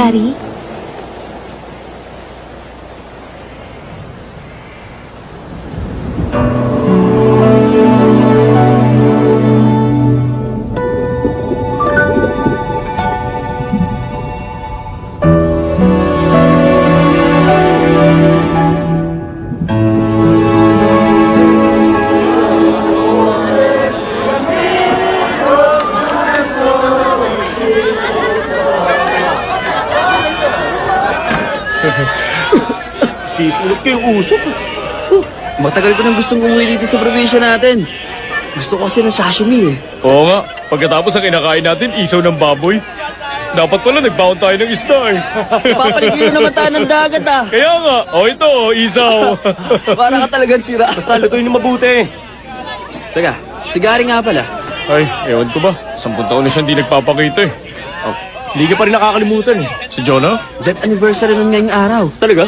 Gary? Sisulot ko yung usok. Matagal ko nang gustong umuwi dito sa probinsya natin. Gusto ko kasi ng sashimi eh. Oo nga, pagkatapos ang kinakain natin, isaw ng baboy. Dapat pala nagbaon tayo ng isda eh. Papaligiran naman tayo ng dagat ah. Kaya nga, ito, isaw. Para ka talagang sira. Basta lutuin na mabuti. Teka, si Gary nga pala. Ay, ewan ko ba, 10 taon na siyang di nagpapakita eh. Hindi ka pa rin nakakalimutan eh. Si Jonah? Death anniversary nun ngayong araw. Talaga?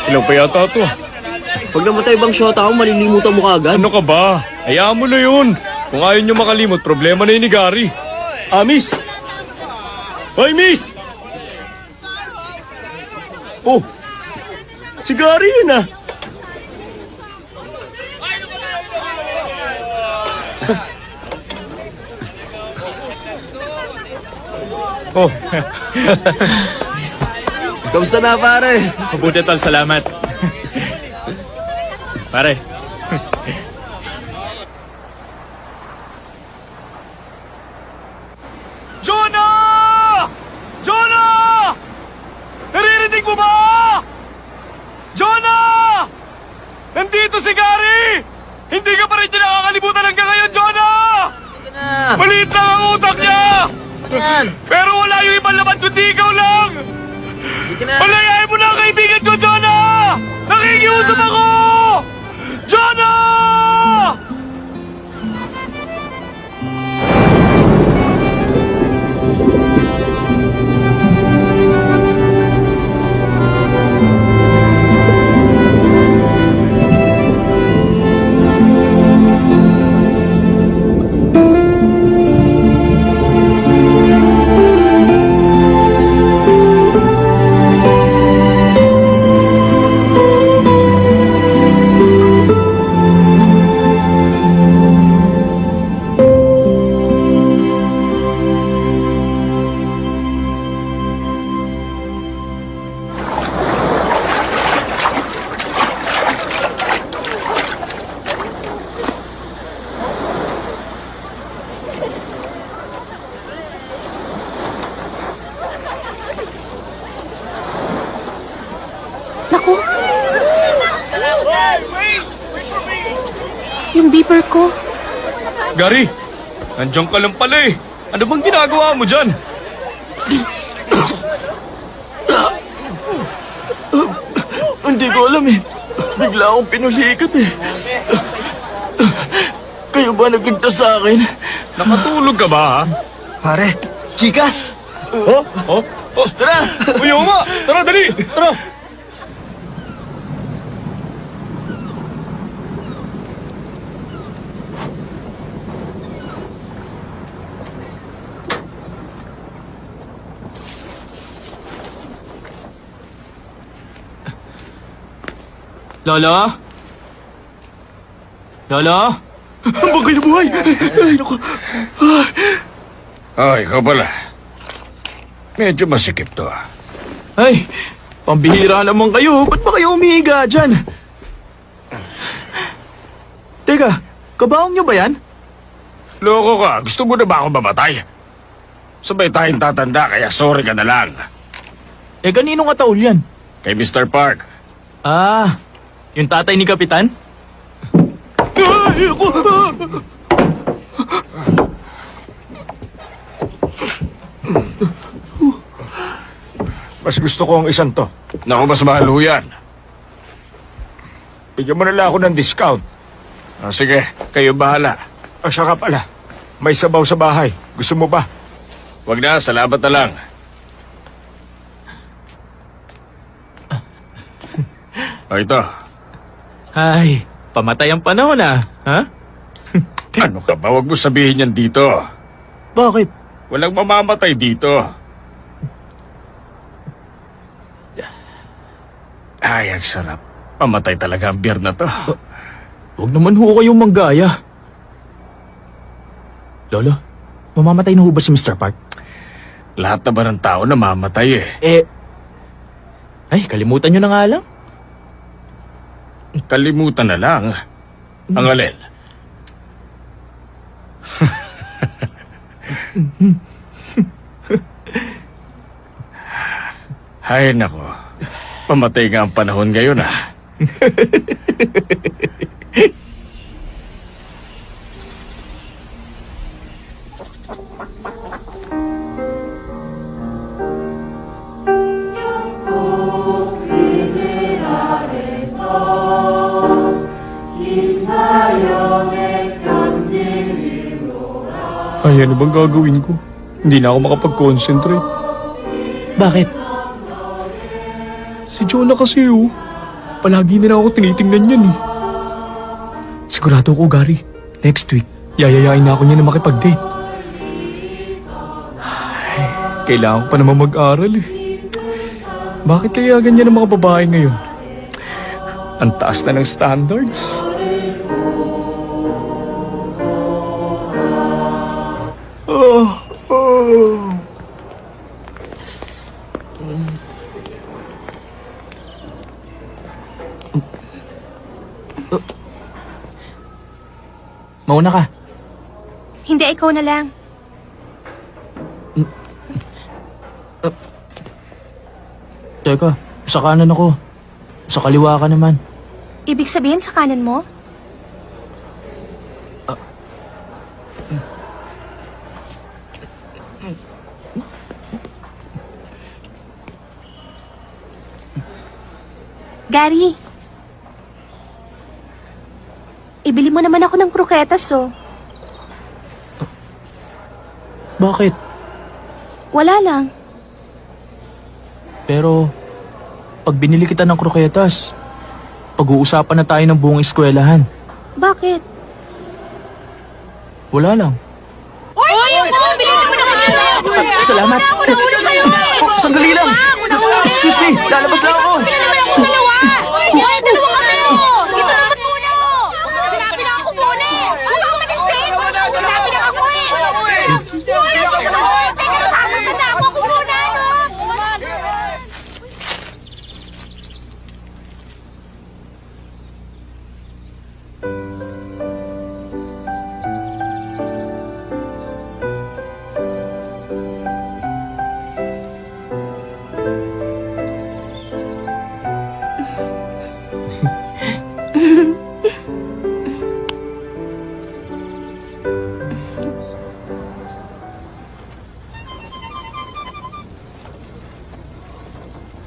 Ilang pa yata ito? Pag namatay bang shota ko, malilimutan mo kagad. Ano ka ba? Hayaan mo na yun. Kung ayaw niyo makalimot, problema na yun ni Gary. Miss! Hoy, miss! Oh, si Gary yun ah. Oh, Kamusta na pare? mabuti tol, salamat. Pare. Jonah! Jonah! Naririnig mo ba? Jonah! Nandito si Gary! Hindi ka pa rin niya nakakalimutan hanggang ngayon, Jonah! Hindi na. Maliit lang ang utak niya! Ano yan? Pero wala yung ibang laman kundi ikaw lang! Hindi na. Palayain mo na ang kaibigan ko, Jonah! Nakikiusap ako! Jonah! Naku! Yung beeper ko. Gary, nandiyan ka lang pala eh. Ano bang ginagawa mo dyan? Hindi ko alam eh. Bigla akong pinulikat eh. Kayo ba nagligtas sa akin? Nakatulog ka ba ha? Pare, chikas! Oh? Oh? Oh? Tara! Uy, Uma! Tara, dali! Tara! Lola? Lola? Ang bagay na buhay! Ay, naku. Ikaw pala. Medyo masikip to ah. Ay, pambihira naman kayo. Ba't ba kayo umihiga dyan? Teka, kabaong nyo ba yan? Loko ka, gusto mo na ba ako mamatay? Sabay tayong tatanda, kaya sorry ka na lang. Eh, kaninong ataol yan? Kay Mr. Park. Ah, yung tatay ni Kapitan? Ay, ako! Mas gusto ko ang isang to. Naku, mas mahal ho yan. Bigyan mo na lang ako ng discount. Sige, kayo bahala. Siya ka pala. May sabaw sa bahay. Gusto mo ba? Wag na, salamat na lang. Ito. Ay, pamatay ang panahon ah. Ha? Ano ka ba? Wag mo sabihin yan dito. Bakit? Walang mamamatay dito. Ay, ang sarap. Pamatay talaga ang beer na to. Huwag naman ho kayong manggaya. Lolo, mamamatay na ho ba si Mr. Park? Lahat na ba ng tao namamatay eh? Ay, kalimutan nyo na nga lang. Kalimutan na lang. Ang alin. Ay, nako. Pamatay nga ang panahon ngayon ah. Ay, ano bang gagawin ko? Hindi na ako makapag-concentrate. Bakit? Si Jonah kasi palagi na lang ako tinitingnan yan eh. Sigurado ko, Gary. Next week, yayayain na ako niya na makipag-date. Ay, kailangan ko pa naman mag-aral eh. Bakit kaya ganyan ang mga babae ngayon? Ang taas na ng standards. Mauna ka. Hindi, ikaw na lang. Teka, sa kanan ako. Sa kaliwa ka naman. Ibig sabihin sa kanan mo? Gary. Ibili mo naman ako ng kroketas, oh. Bakit? Wala lang. Pero, pag binili kita ng kroketas, pag-uusapan na tayo ng buong eskwelahan. Bakit? Wala lang. Uy, ako! Bili mo na kanya! Salamat. Ako nauna sa'yo eh! Sandali lang. Excuse me, lalabas lang ako. Bili naman ako dalawa! Uy, dalawa kami! Ito naman muna! Sinabi na ako muna eh! Huwag ako mag-exit! Sinabi na ako eh! Uy, ako naman! Teka, nasasaktan na ako! Ako muna, no?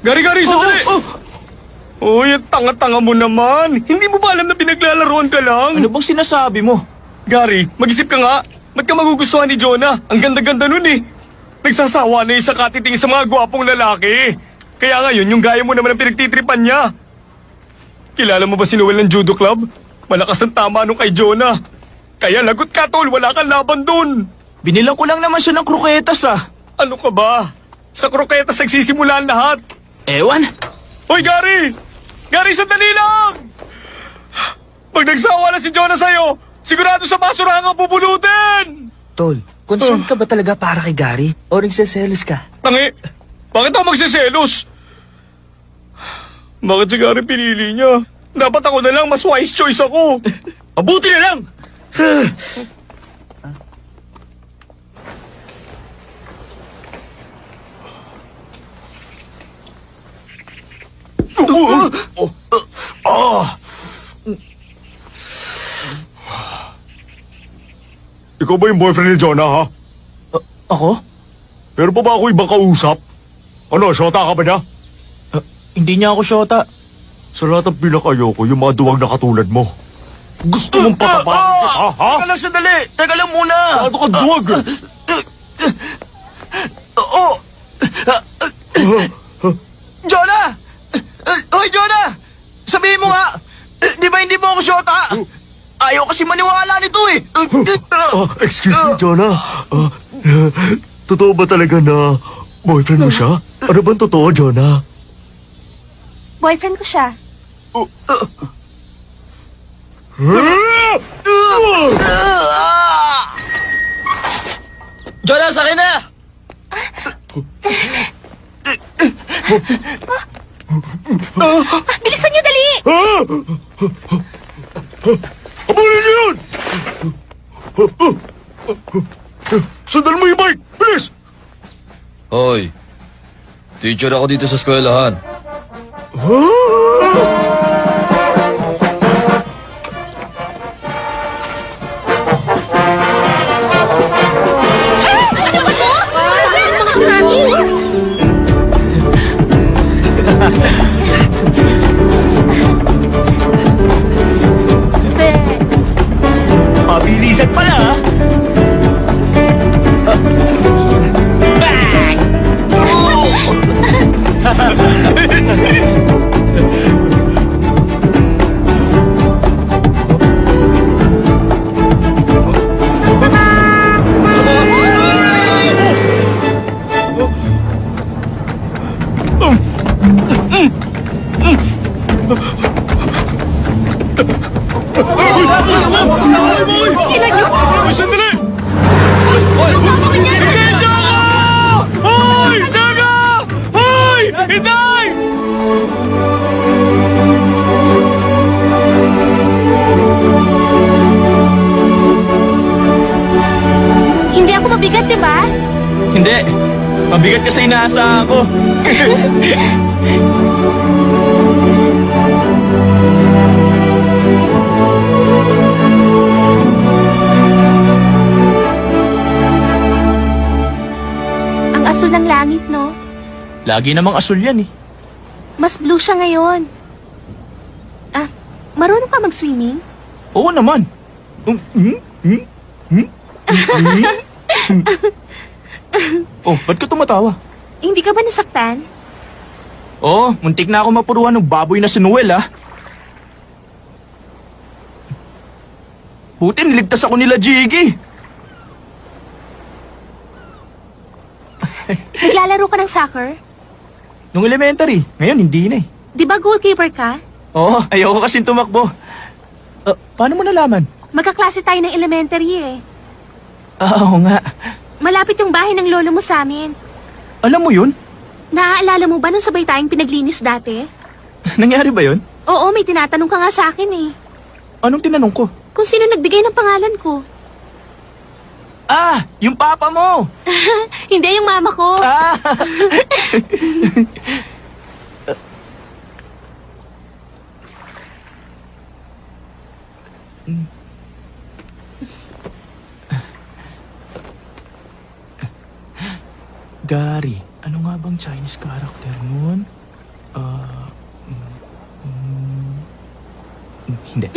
Gari-gari, sandali! Uy, ang tanga-tanga mo naman. Hindi mo ba alam na pinaglalaroan ka lang? Ano bang sinasabi mo? Gary, mag-isip ka nga. Ba't ka magugustuhan ni Jonah? Ang ganda-ganda nun eh. Nagsasawa na yung sa katiting sa mga gwapong lalaki. Kaya ngayon, yung gaya mo naman ang pinagtitripan niya. Kilala mo ba si Noel ng judo club? Malakas ang tama nung kay Jonah. Kaya lagot ka, tol. Wala kang laban dun. Binilang ko lang naman siya ng kroketas ah. Ano ka ba? Sa kroketas nagsisimula ang lahat. Ewan. Hoy, Gary! Gary, sandali lang! Pag nagsawa na si Jonah sa'yo, sigurado sa basurahan ang pupulutin! Tol, concerned ka ba talaga para kay Gary? O nagseselos ka? Tangi, bakit ako magsiselos? Bakit si Gary pinili niya? Dapat ako na lang, mas wise choice ako. Mabuti na lang! Ikaw ba yung boyfriend ni Jonah, ha? Ako? Pero pa ba ako ibang kausap? Ano, syota ka ba niya? Hindi niya ako syota. Sa lahat ng pinakayoko, yung mga duwag na katulad mo. Gusto mong patapakan kita, ha? Teka lang sandali! Teka lang muna! Ano ka duwag? Oo! Jonah! Hoy, Jonah! Sabihin mo nga! Di ba hindi mo ako syota? Ayaw kasi maniwala nito eh! Excuse me, Jonah. Totoo ba talaga na boyfriend mo siya? Ano bang totoo, Jonah? Boyfriend ko siya. Jonah, sakin na! Bilisan niyo, dali! Abulin niyo yun! Sundan mo yung bike! Bilis! Hoy, teacher ako dito sa eskwelahan. Mga tsunamis! Mabilisan pala, ha? Bang! Ilan niyo po? Sandali! Tama niya sa... Hindi ako! Hoy! Daga! Hoy! Hinday! Hindi ako mabigat, di ba? Hindi. Mabigat kasi inaasahan ko. Ang asul ng langit, no? Lagi namang asul yan, eh. Mas blue siya ngayon. Ah, marunong ka mag-swimming? Oo naman. Oh, ba't ka tumatawa? Hindi ka ba nasaktan? Oo, muntik na ako mapuruan ng baboy na si Noel, ha? Buti niligtas ako nila, Jiggy. Naglalaro ka ng soccer? Nung elementary, ngayon hindi na, eh. Di ba goalkeeper ka? Oo, ayoko kasing tumakbo. Paano mo nalaman? Magkaklase tayo ng elementary eh. Oo nga. Malapit yung bahay ng lolo mo sa amin. Alam mo yun? Naaalala mo ba nung sabay tayong pinaglinis dati? Nangyari ba yun? Oo, may tinatanong ka nga sa akin eh. Anong tinanong ko? Kung sino nagbigay ng pangalan ko. Ah, yung papa mo! Hindi yung mama ko. Ah! Gary, ano nga bang Chinese character nun? Hindi.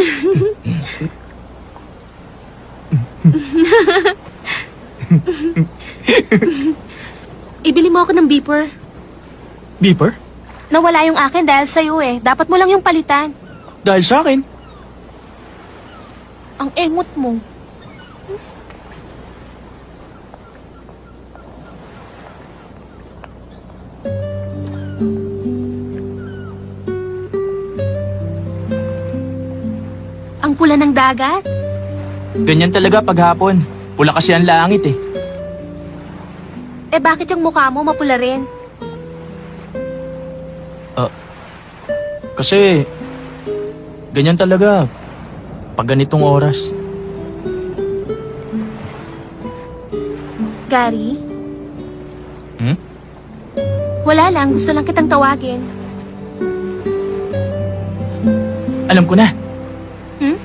Ibili mo ako ng beeper. Beeper? Nawala yung akin dahil sa'yo eh. Dapat mo lang yung palitan. Dahil sa akin. Ang engot mo. Ang pula ng dagat. Ganyan talaga paghapon. Pula kasi ang langit, eh. Eh bakit yung mukha mo mapula rin? Kasi, ganyan talaga. Pag ganitong oras. Gary? Hmm? Wala lang. Gusto lang kitang tawagin. Alam ko na. Hmm?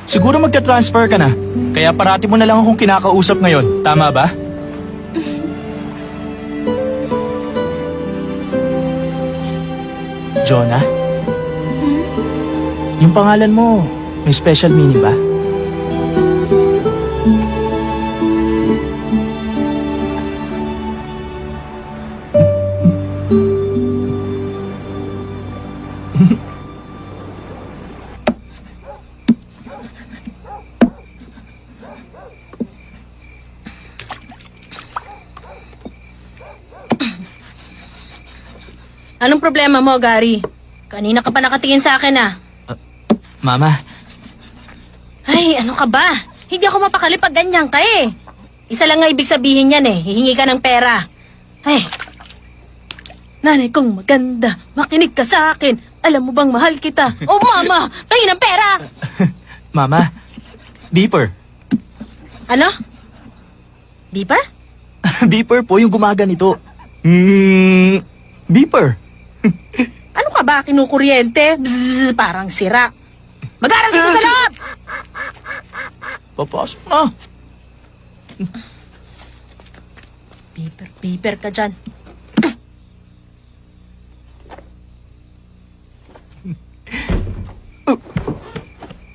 Siguro magta-transfer ka na. Kaya parati mo na lang akong kinakausap ngayon. Tama ba? Jonah? Hmm? Yung pangalan mo, may special meaning ba? Anong problema mo, Gary? Kanina ka pa nakatingin sa akin ah. Mama, Ay, ano ka ba? Hindi ako mapakali pag ganyan ka eh. Isa lang nga ibig sabihin yan eh. Hihingi ka ng pera. Ay. Nanay kong maganda, makinig ka sa akin. Alam mo bang mahal kita? Oh, mama, tayo ng pera. Mama, beeper. Ano? Beeper? Beeper po yung gumaganito. Beeper. Ano ka ba, kinukuryente? Bzzz, parang sira. Mag-aral dito sa loob! Papasok na. Beeper ka dyan.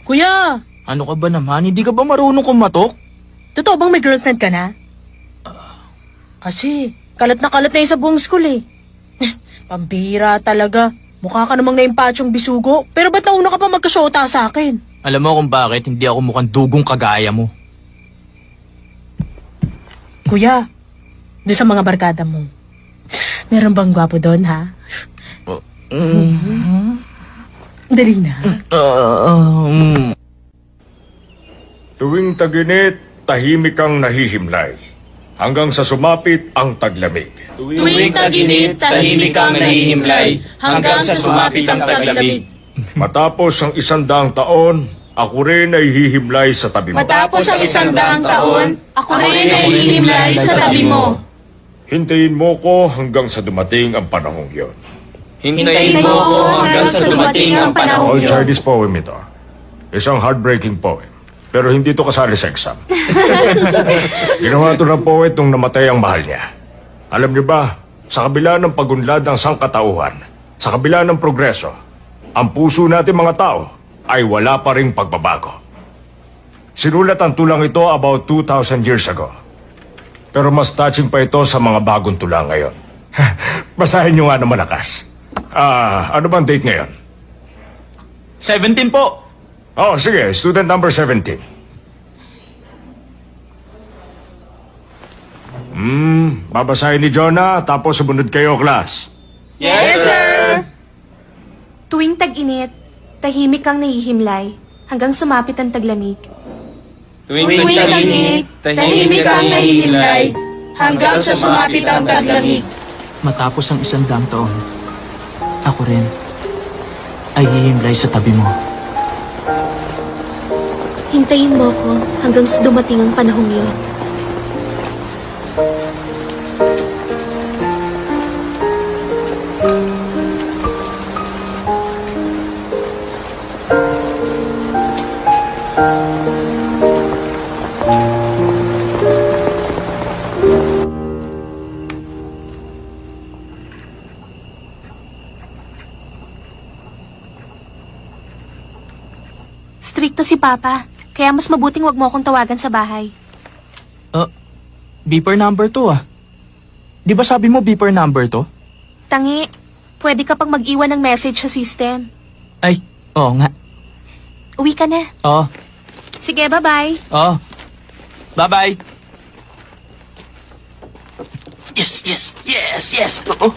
Kuya, Ano ka ba naman? Hindi ka ba marunong kumatok? totoo bang may girlfriend ka na? Kasi, kalat na yun sa buong school eh. Pambira talaga. Mukha ka namang naimpatsyong bisugo. Pero ba't nauna ka pa magkasyota sa akin? Alam mo kung bakit hindi ako mukhang dugong kagaya mo. Kuya, doon sa mga barkada mo, meron bang gwapo doon, ha? Dali na. Tuwing taginit, tahimik kang nahihimlay. Hanggang sa sumapit ang taglamig. Tuwing taginit, tahimik kang nahihimlay, hanggang sa sumapit ang taglamig. Matapos ang 100 taon, ako rin ay hihimlay sa tabi mo. Matapos ang 100 taon, ako rin ay hihimlay sa tabi mo. Hintayin mo ko hanggang sa dumating ang panahong yon. Hintayin mo ako hanggang sa dumating ang panahon All yun. Chinese poem ito. Isang heartbreaking poem. Pero hindi to kasali sa exam. Ginawa to ng poet nung namatay ang mahal niya. Alam niyo ba, sa kabila ng pagunlad ng sangkatauhan, sa kabila ng progreso, ang puso natin mga tao ay wala pa ring pagbabago. Sinulat ang tulang ito about 2,000 years ago. Pero mas touching pa ito sa mga bagong tula ngayon. Basahin niyo nga na malakas. Ano bang date ngayon? 17 po. Oh, sige. Student number 17. Babasahin ni Jonah, tapos sumunod kayo, class. Yes, sir. Tuwing tag-init, tahimik kang nahihimlay hanggang sumapit ang taglamig. Tuwing tag-init, tahimik kang nahihimlay, hanggang sa sumapit ang taglamig. Matapos ang 100 taon, ako rin ay hihimlay sa tabi mo. Hintayin mo ko hanggang sa dumating ang panahong yun. Strikto si Papa, kaya mas mabuting wag mo akong tawagan sa bahay. Beeper number 2 ah. Di ba sabi mo beeper number 2? Tangi, pwede ka pang mag-iwan ng message sa system. Ay, oo nga. Uwi ka na. Oo, Sige, bye-bye. oo. Bye-bye. Yes. Oo.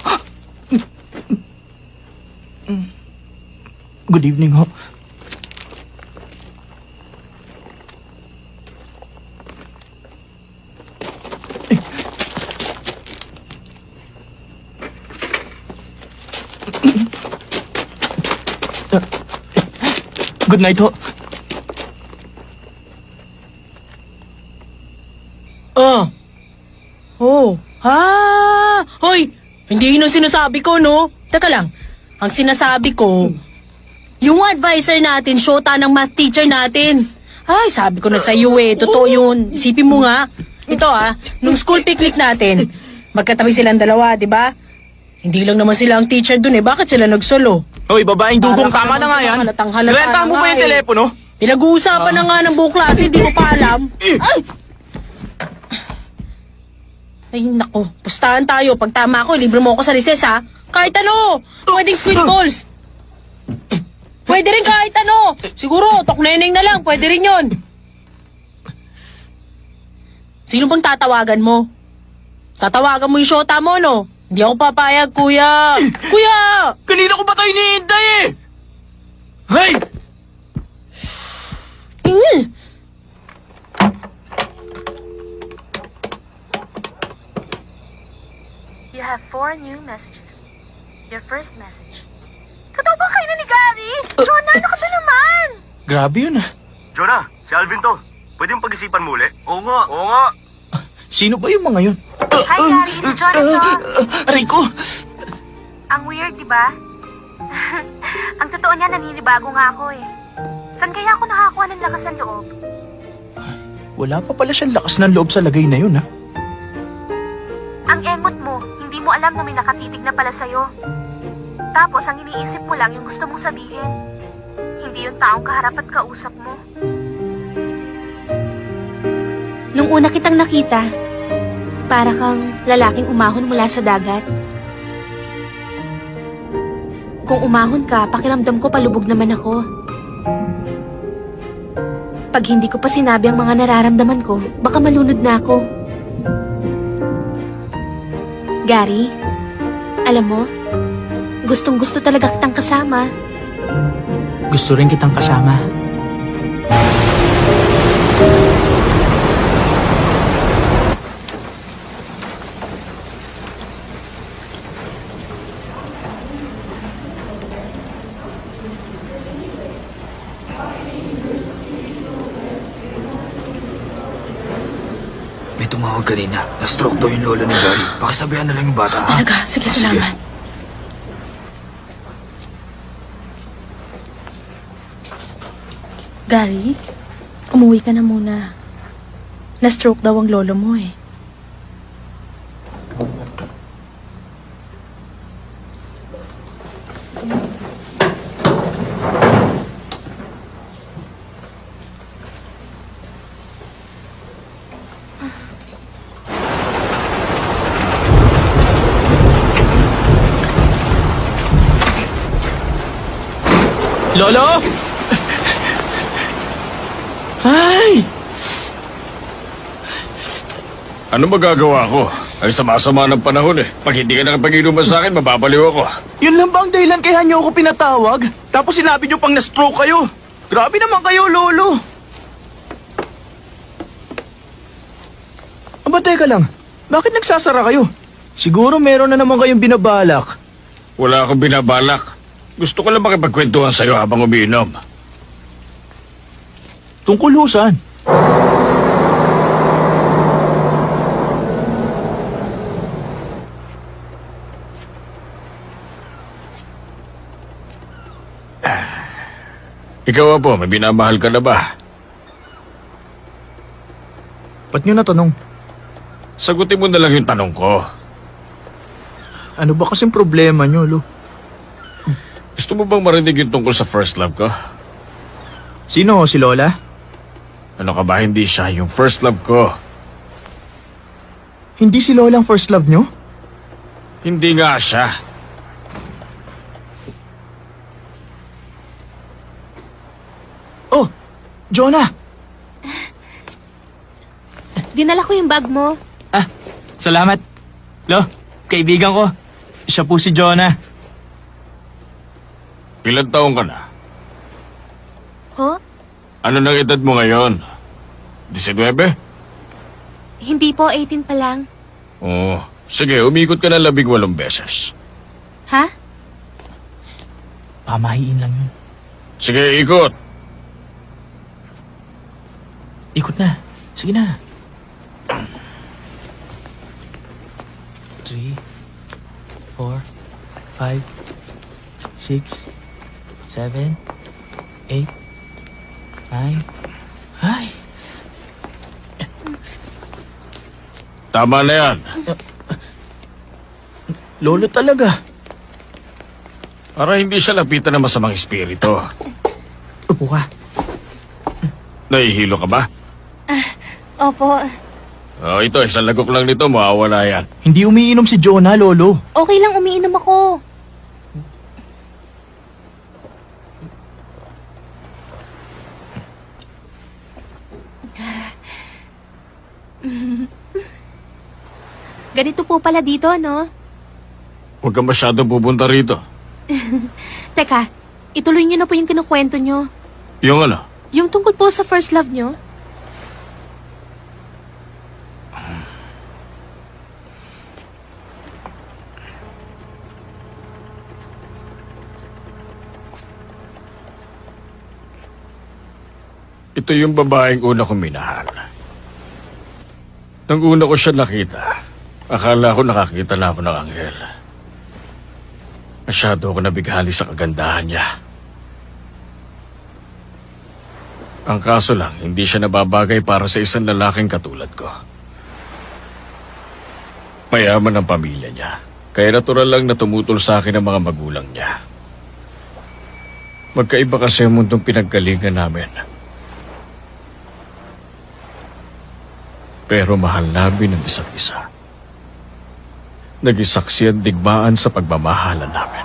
Good evening ho. Good night ho. Hoy, hindi yun ang sinasabi ko, no? Teka lang, ang sinasabi ko, yung advisor natin, syota ng math teacher natin. Ay, sabi ko na sa iyo eh, totoo yun. Isipin mo nga. Ito nung school picnic natin, magkatabi silang dalawa, di ba? Hindi lang naman sila ang teacher dun eh, bakit sila nagsolo? Hoy, babaeng dugong, Para ka tama na nga naman yan. halatang-halata Renta mo na ba nga yung eh. telepono? Pinag-uusapan na nga ng buong klase, di mo pa alam. Ay, naku. Pustahan tayo. Pag tama ko, libre mo ako sa recess, ha? Kahit ano. Pwedeng squid balls. Pwede rin kahit ano. Siguro, tokneneng na lang. Pwede rin yon. Sino bang tatawagan mo? Tatawagan mo yung syota mo, no? Hindi ako papayag, kuya. Kuya! Kanina ko ba tayo hinihintay eh? Hey! You have 4 new messages. Your first message. Totoo ba kayo ni Gary? Jonah, ano ka ba naman? Grabe yun ah. Jonah, si Alvin to. Pwede mong pag-isipan muli? Oo nga. Sino ba yung mga yun? Hi, Gary. Si Jonah to. Rico! Ang weird, di ba? Ang totoo niya, naninibago nga ako eh. Saan kaya ako nakakuha ng lakas ng loob? Wala pa pala siyang lakas ng loob sa lagay na yun ah. Ang engot mo, hindi mo alam na may nakatitig na pala sa'yo. Tapos ang iniisip mo lang yung gusto mong sabihin. Hindi yung taong kaharap at kausap mo. Nung una kitang nakita, para kang lalaking umahon mula sa dagat. Kung umahon ka, pakiramdam ko palubog naman ako. Pag hindi ko pa sinabi ang mga nararamdaman ko, baka malunod na ako. Gary, alam mo, gustong-gusto talaga kitang kasama. Gusto rin kitang kasama. May tumawag kanina. Na-stroke daw yung lolo ni Gary. Pakisabihan na lang yung bata, ha? Talaga? Sige, salamat. Gary, umuwi ka na muna. Na-stroke daw ang lolo mo eh. Lolo! Ay! Ano magagawa ko? Ay sama-sama ng panahon eh. Pag hindi ka nakapag-inuman sa akin, mababaliw ako. Yun lang ba ang dahilan kaya niyo ako pinatawag? Tapos sinabi niyo pang na-stroke kayo. Grabe naman kayo, Lolo. Aba, teka lang. Bakit nagsasara kayo? Siguro meron na naman kayong binabalak. Wala akong binabalak. Gusto ko lang makipagkwentuhan sa'yo habang umiinom. Tungkol ho saan? Ikaw po, may binamahal ka na ba? Ba't niyo natanong? Sagutin mo na lang yung tanong ko. Ano ba kasing problema niyo, Lo? Gusto mo bang marinig yung tungkol sa first love ko? Sino ho, si Lola? Ano ka ba, hindi siya yung first love ko. Hindi si Lola ang first love niyo? Hindi nga siya. Oh, Jonah! Dinala ko yung bag mo. Ah, salamat. Lo, kaibigan ko. Siya po si Jonah. Ilan taong ka na? Ho? Ano nang edad mo ngayon? 19? Hindi po, 18 pa lang. Oo. Sige, umikot ka na 18 beses. Ha? Pamahiin lang yun. Sige, ikot. Ikot na. Sige na. 3, 4, 5, 6, 7, 8, 9. Ay, Tama na yan. Lolo talaga. Para hindi siya lapitan ng masamang espiritu. Upo ka. Nahihilo ka ba? Opo. Oh, ito, isang lagok lang nito, mawawala yan. Hindi umiinom si Jonah, Lolo. Okay lang, umiinom ako. Ganito po pala dito, no? Huwag ka masyado pupunta rito. Teka, ituloy niyo na po yung kinukwento niyo. Yung ano? Yung tungkol po sa first love niyo. Ito yung babaeng una kong minahal. Nang una ko siya nakita, akala ko nakakita na ako ng anghel. Masyado ako nabighali sa kagandahan niya. Ang kaso lang, hindi siya nababagay para sa isang lalaking katulad ko. Mayaman ang pamilya niya, kaya natural lang na tumutol sa akin ang mga magulang niya. Magkaiba kasi ang mundong pinaggalingan namin. Pero mahal namin ang isa't isa. Naging saksi at digmaan sa pagmamahalan namin.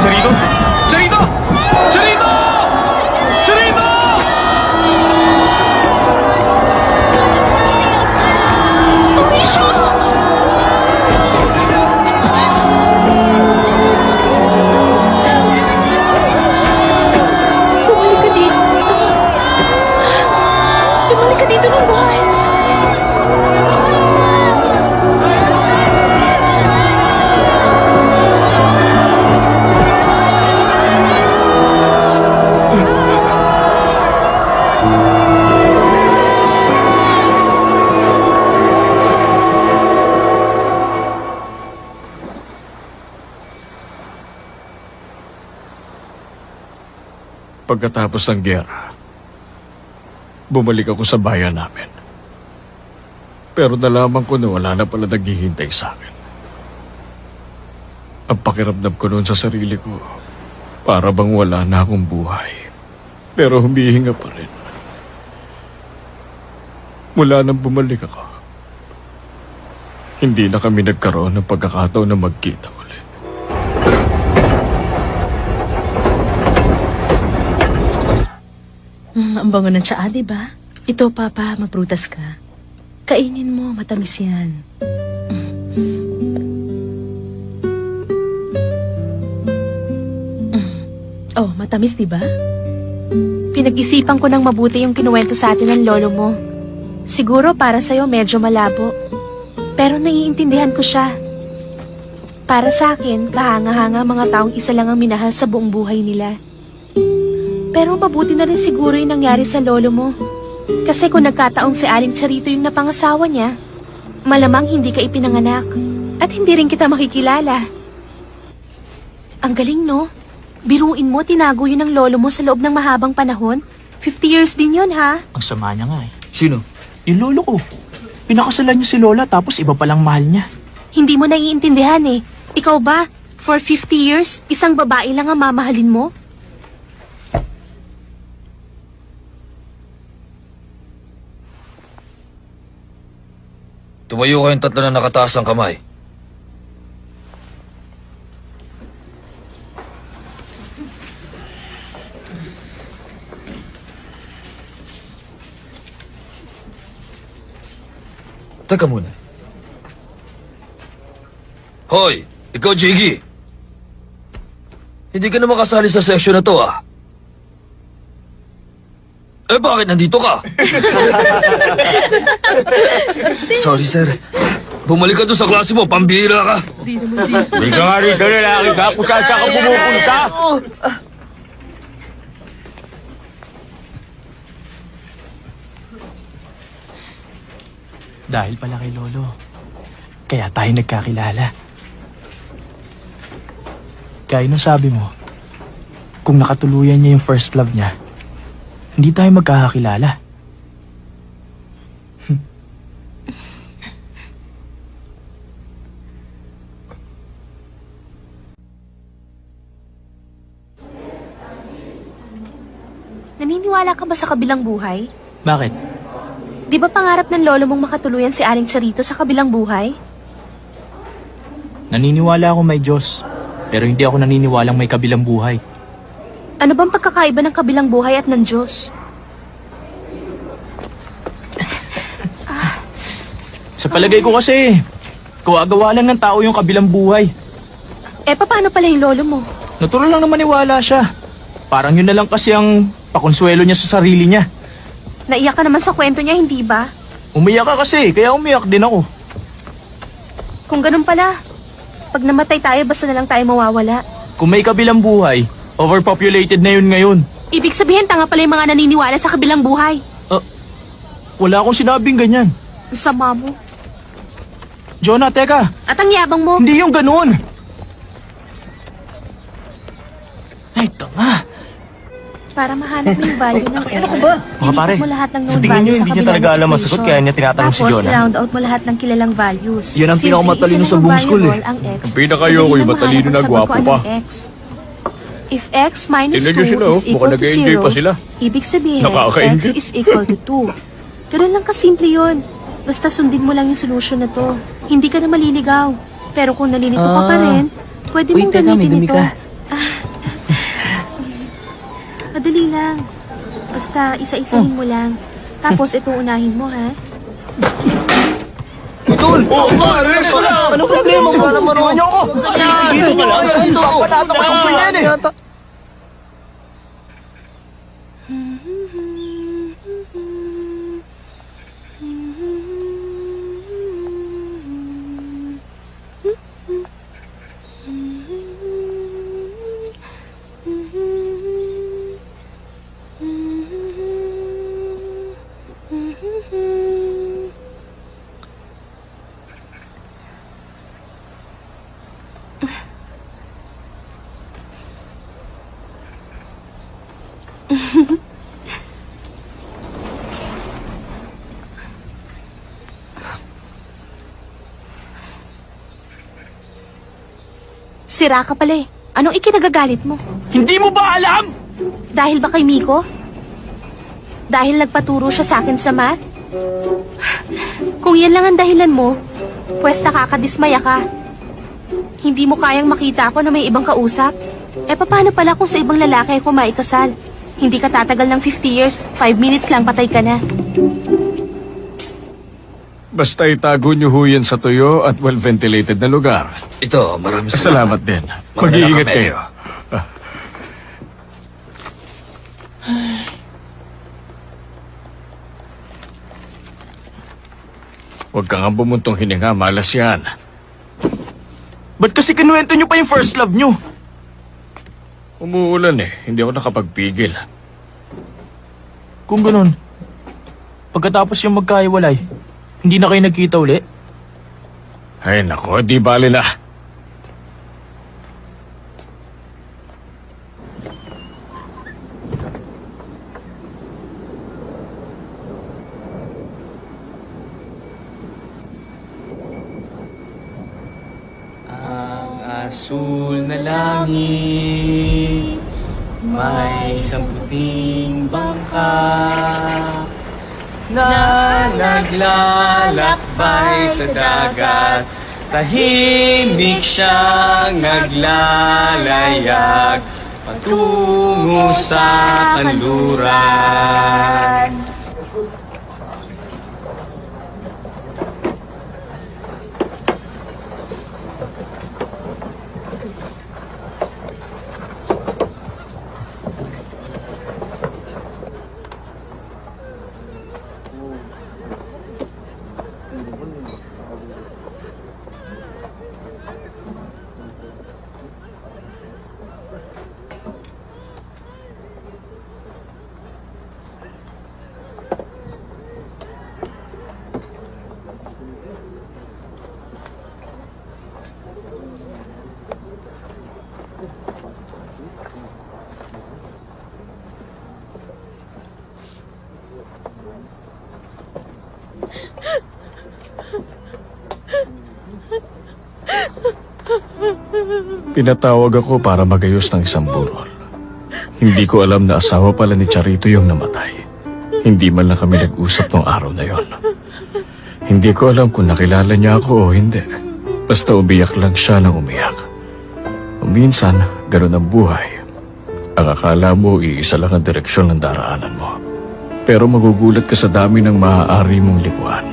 Charito! Charito! Charito! Charito! Bumalik ka dito. Bumalik ka dito ng buhay. Pagkatapos ng giyera, bumalik ako sa bayan namin. Pero nalaman ko na wala na pala naghihintay sa akin. Ang pakiramdam ko noon sa sarili ko, para bang wala na akong buhay. Pero humihinga pa rin. Mula nang bumalik ako, hindi na kami nagkaroon ng pagkakataon na magkita ulit. Ang bango ng tsaa, diba? Ito, Papa, magprutas ka. Kainin mo, matamis yan. Oh, matamis, diba? Pinag-isipan ko ng mabuti yung kinuwento sa atin ng lolo mo. Siguro para sa'yo medyo malabo. Pero naiintindihan ko siya. Para sa akin, kahanga-hanga mga taong isa lang ang minahal sa buong buhay nila. Pero mabuti na rin siguro yung nangyari sa lolo mo. Kasi kung nagkataong si Aling Charito yung napangasawa niya, malamang hindi ka ipinanganak at hindi rin kita makikilala. Ang galing, no? Biruin mo, tinago yun ng lolo mo sa loob ng mahabang panahon. 50 years din yun, ha? Ang sama niya nga eh. Sino? Yung lolo ko. Pinakasalan niya si Lola tapos iba palang mahal niya. Hindi mo naiintindihan eh. Ikaw ba, for 50 years, isang babae lang ang mamahalin mo? Tumayo kayong tatlo na nakataas ang kamay. Teka muna. Hoy, ikaw, Jiggy. Hindi ka na makasali sa section na to, ah. Eh, bakit nandito ka? Sorry, sir. Bumalik ka doon sa klase mo, pambihira ka. Hindi ka nga rito, lalaki ka. Kung saan ka pumupunta? Dahil pala kay Lolo. Kaya tayo nagkakilala. Kaya nung sabi mo, kung nakatuluyan niya yung first love niya, hindi tayo magkakakilala. Naniniwala ka ba sa kabilang buhay? Bakit? Di ba pangarap ng lolo mong makatuluyan si Aling Charito sa kabilang buhay? Naniniwala ako may Diyos. Pero hindi ako naniniwalang may kabilang buhay. Ano bang pagkakaiba ng kabilang buhay at ng Diyos? Sa palagay ko kasi, gawa lang ng tao yung kabilang buhay. Eh, paano pala yung lolo mo? Natural lang na maniwala siya. Parang yun na lang kasi ang pakonsuelo niya sa sarili niya. Naiyak ka naman sa kwento niya, hindi ba? Umiyak ka kasi, kaya umiyak din ako. Kung ganun pala, pag namatay tayo, basta na lang tayo mawawala. Kung may kabilang buhay, overpopulated na yun ngayon. Ibig sabihin, tanga pala yung mga naniniwala sa kabilang buhay. Wala akong sinabing ganyan. Ang sama mo. Jonah, teka. At ang yabang mo. Hindi yung ganun. Ay, tanga. Para mahanap mo yung value ng X. Mga pare, mo lahat ng known sa tingin niyo values sa hindi niya kabilang talaga alam ang sagot, equation. kaya niya tinatanong si Tapos, Jonah. round out mo lahat ng kilalang values. Yan ang Since pinakamatalino isa sa lang buong ang school, variable, eh. ang X, Ang pinakayo ko, madali yung lang matalino mahanap na ang sagot gwapo ko, pa. anong X. If X minus Tingnan 2 niyo sila, is mukhang equal to nag-e-enjoy 0, pa sila. ibig sabihin, Nakakaingit. X is equal to 2. Ganun lang kasimple yun. Basta sundin mo lang yung solution na to. Hindi ka na maliligaw. Pero kung nalilito ka pa rin, pwede mong gamitin ito. Madali lang. Basta isa-isahin mo lang. Tapos ito unahin mo, ha? Tol! Oo, pare! Ano problema mo? Para maruhan niyo ako! Dito mo lang! Papanato ko sa yan eh! Sira ka pala eh. Anong ikinagagalit mo? Hindi mo ba alam? Dahil ba kay Miko? Dahil nagpaturo siya sa akin sa math? Kung yan lang ang dahilan mo, pwes nakakadismaya ka. Hindi mo kayang makita ako na may ibang kausap? Eh paano pala kung sa ibang lalaki ako maikasal? Hindi ka tatagal ng 50 years, 5 minutes lang patay ka na. Basta itago niyo ho yan sa tuyo at well-ventilated na lugar. Ito, maraming Salamat din. Mga Mag-iingat nakamelyo. kayo. Huwag ka nga bumuntong hininga, malas yan. Ba't kasi kinuwento niyo pa yung first love niyo? Umuulan eh, hindi ako nakapagpigil. Kung ganun, pagkatapos yung magkahiwalay, hindi na kayo nagkita uli? Ay nako, di bali na. Asul na langit, may isang puting bangka na naglalakbay sa dagat. Tahimik siyang naglalayag patungo sa kanluran. Pinatawag ako para magayos ng isang burol. Hindi ko alam na asawa pala ni Charito yung namatay. Hindi man lang kami nag-usap nung araw na yon. Hindi ko alam kung nakilala niya ako o hindi. Basta umiyak lang siya nang umiyak. O minsan, ganun ang buhay. Ang akala mo, iisa lang ang direksyon ng daraanan mo. Pero magugulat ka sa dami ng maaari mong likuan.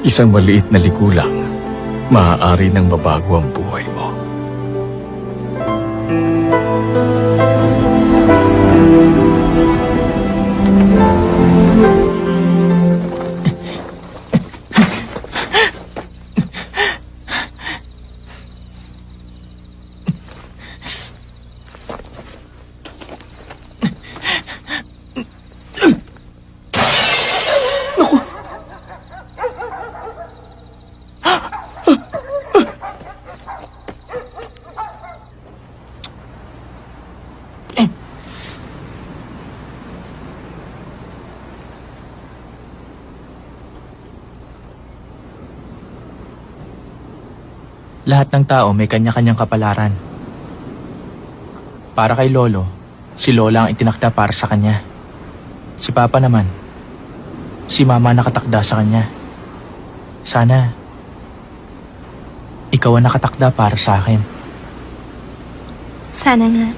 Isang maliit na liku lang, maaari nang mabago ang buhay mo. Lahat ng tao may kanya-kanyang kapalaran. Para kay Lolo, si Lola ang itinakda para sa kanya. Si Papa naman, si Mama nakatakda sa kanya. Sana, ikaw ang nakatakda para sa akin. Sana nga.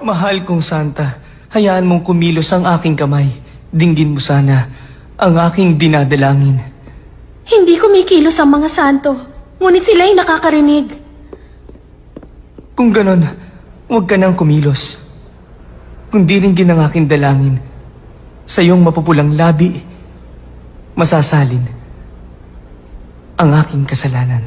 Mahal kong Santa, hayaan mong kumilos ang aking kamay. Dinggin mo sana ang aking dinadalangin. Hindi kumikilos ang mga santo, ngunit sila'y nakakarinig. Kung ganon, huwag ka nang kumilos. Kundi ringgin ang aking dalangin. Sa iyong mapupulang labi, masasalin ang aking kasalanan.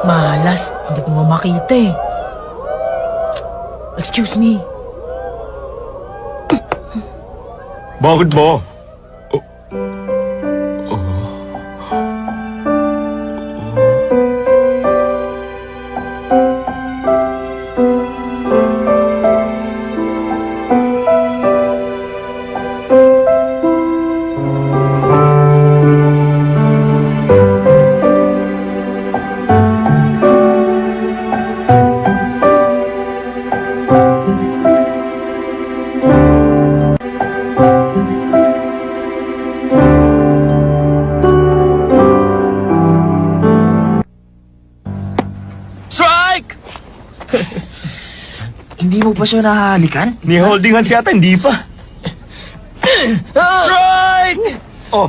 Malas, hindi ko mo makita eh. Excuse me. Bakit ba? pa siya nahahalikan? Ni holding hands yata, hindi pa. Strike! Oh,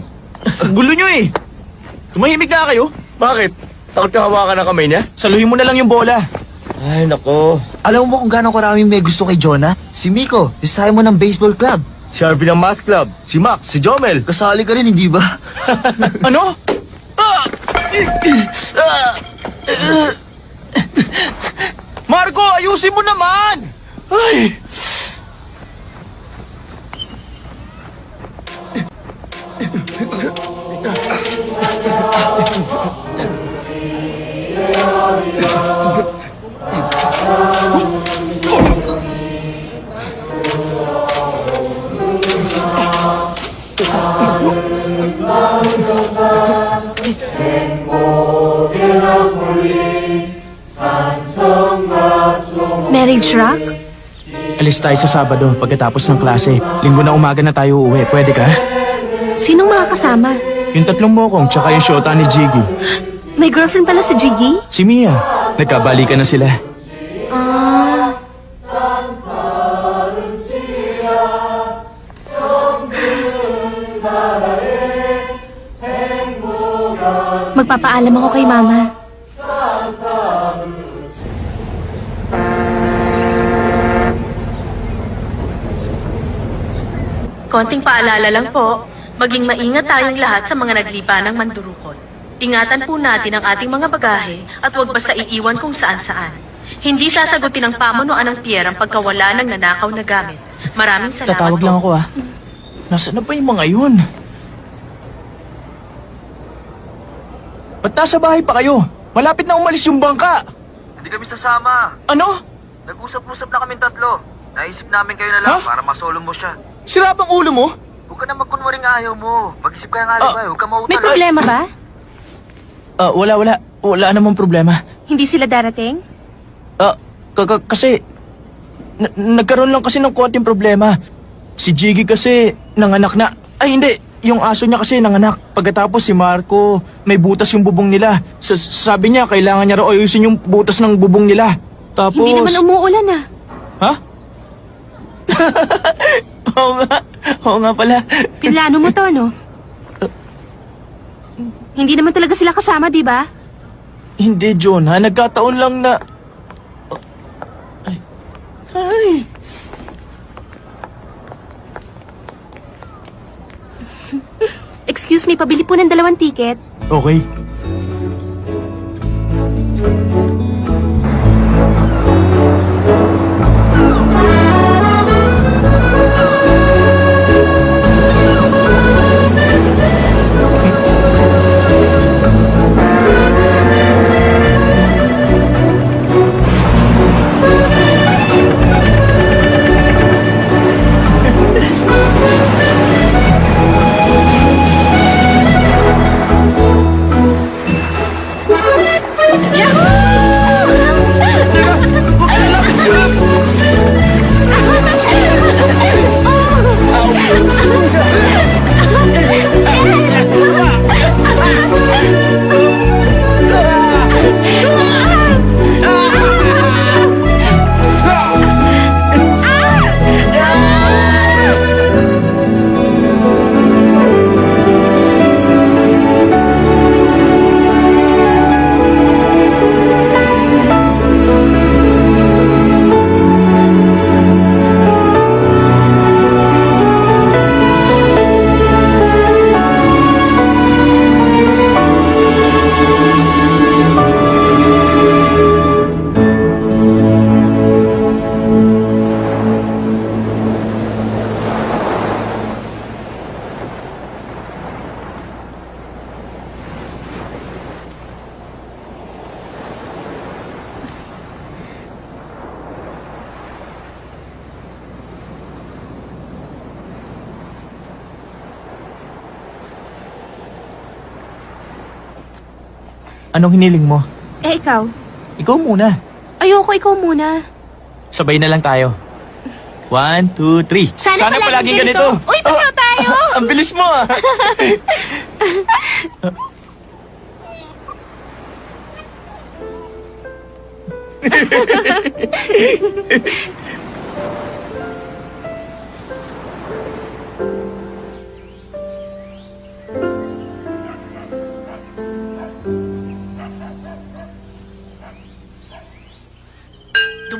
Gulo nyo eh. Tumahimik na kayo. bakit? Takot ka hawakan ng kamay niya? Saluhin mo na lang yung bola. Ay, nako. Alam mo kung gaano karaming may gusto kay Jonah? Si Miko, isahin mo ng baseball club. Si Harvey ng math club, si Max, si Jomel. Kasali ka rin, hindi ba? Ano? Marco, ayusin mo naman! Ay! Marriage rock? Alis tayo sa Sabado pagkatapos ng klase. Linggo na umaga na tayo uuwi. Pwede ka? Sinong mga kasama? Yung tatlong mokong tsaka yung syota ni Jiggy. May girlfriend pala si Jiggy? Si Mia. Nagkabalikan na sila. Ah... Magpapaalam ako kay Mama. Konting paalala lang po, maging maingat tayong lahat sa mga naglipa ng mandurukot. Ingatan po natin ang ating mga bagahe at huwag basta iiwan kung saan-saan. Hindi sasagutin ng pamunuan ng Pierre ang pagkawala ng nanakaw na gamit. Maraming salamat Tatawag po. lang ako ah. Nasaan na ba yung mga yun? Ba't nasa bahay pa kayo? Malapit na umalis yung bangka. Hindi kami sasama. Ano? Nag-usap-usap na kaming tatlo. Naisip namin kayo na lang Ha? para masolo mo siya. Sira bang ulo mo? Huwag ka na magkunwaring ayaw mo. Mag-isip ka ng alibay. Huwag ka mautal. May problema ba? Wala. Wala namang problema. Hindi sila darating? Kasi nagkaroon lang kasi ng konting problema. Si Jiggy kasi nanganak na. Ay hindi, yung aso niya kasi nanganak. Pagkatapos si Marco, may butas yung bubong nila. Sabi niya kailangan niya raw ayusin yung butas ng bubong nila. Tapos... Hindi naman umuulan ah. Ha? Oo nga pala. Pinlano mo to, no? Hindi naman talaga sila kasama, di ba? Hindi, John, ha? Nagkataon lang na... Ay. Excuse me, pabili po ng 2 ticket. Okay. Anong hiniling mo? Eh, ikaw? Ikaw muna. Ayoko, ikaw muna. Sabay na lang tayo. 1, 2, 3. Sana palaging ganito. Uy, pareho tayo! Ang bilis mo ah.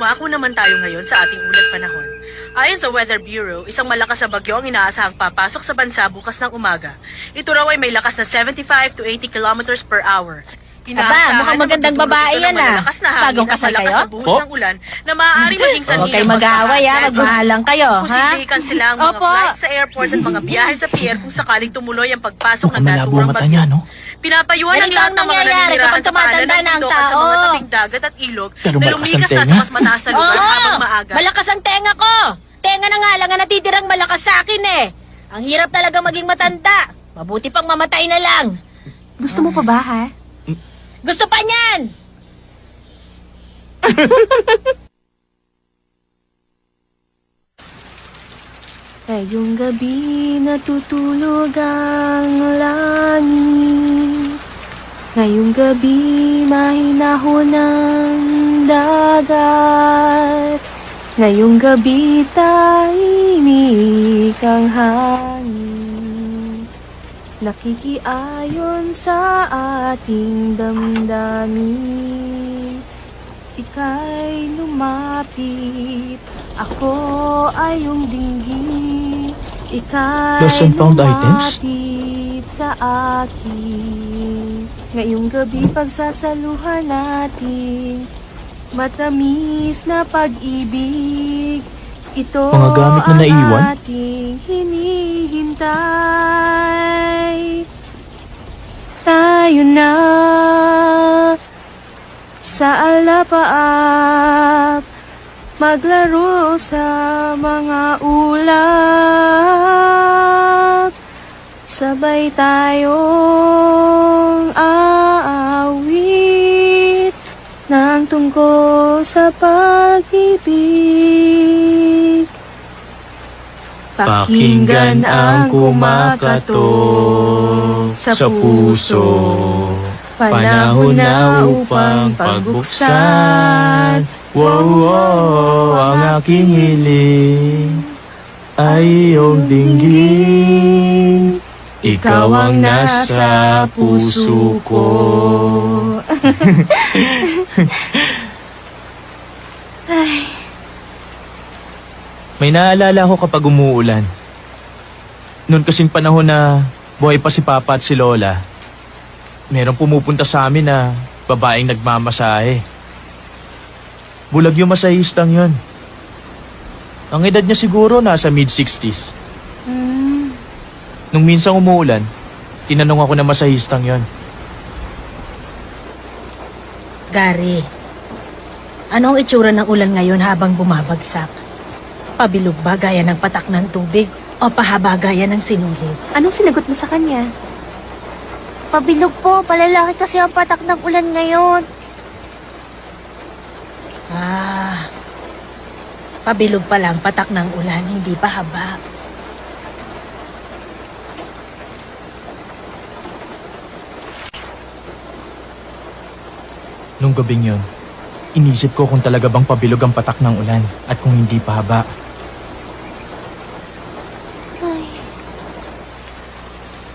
Dumako naman tayo ngayon sa ating ulat panahon. Ayon sa Weather Bureau, isang malakas na bagyo ang inaasahang papasok sa bansa bukas ng umaga. Ito raw ay may lakas na 75 to 80 kilometers per hour. Aba, mukhang magandang babae yan, Bagong kasal kayo? Sa buhos ng ulan na maaaring maging sanhi Huwag kayo mag-aaway, magmahalang kayo, ha? Posibleng kansela ang mga Opo. flight sa airport at mga biyahe sa pier kung sakaling tumuloy ang pagpasok Mukhang ng malabo naturang ang mata bagyo. niya, no? Pinapayuhan Ganito ang lahat ang ng mga nangyayari naninirahan kapag sa paanan tumatanda ng na ang bundok at sa mga tao. tabing dagat at ilog Pero na malakas ang lumikas na sa tenga. mas mataas na lugar habang maaga. Malakas ang tenga ko! Tenga na nga lang ang natitirang malakas sa akin eh. Ang hirap talaga maging matanda. Mabuti pang mamatay na lang. Gusto mo pa ba, ha? Gusto pa niyan! Ngayong gabi natutulog ang langit. Ngayong gabi mahinahon ang dagat. Ngayong gabi tahimik ang hangin. Nakikiayon sa ating damdamin. Ika'y lumapit, ako ay iyong dinggin. Ika'y Lost and found items? lumapit sa akin. Ngayong gabi pagsasaluhan natin, matamis na pag-ibig. Ito Mga gamit na naiwan? ang ating hinihintay. Tayo na sa alapaap, maglaro sa mga ulap. Sabay tayong aawit ng tungkol sa pag-ibig. Pakinggan ang kumakatok sa puso. Panahon na upang pagbuksan. Wow, wow, ang aking hiling ay iyong dinggin. Ikaw ang nasa puso ko. May naalala ko kapag umuulan. Noon kasing panahon na buhay pa si Papa at si Lola, merong pumupunta sa amin na babaeng nagmamasahe. Bulag yung masahistang yon. Ang edad niya siguro nasa mid-60s. Nung minsang umuulan, tinanong ako na masahistang yon. Gary, ano ang itsura ng ulan ngayon habang bumabagsak? Pabilog ba gaya ng patak ng tubig o pahaba gaya ng sinulid? Anong sinagot mo sa kanya? Pabilog po, palalaki kasi ang patak ng ulan ngayon. Pabilog pa lang patak ng ulan, hindi pa haba. Nung gabing yon, inisip ko kung talaga bang pabilog ang patak ng ulan at kung hindi pa haba.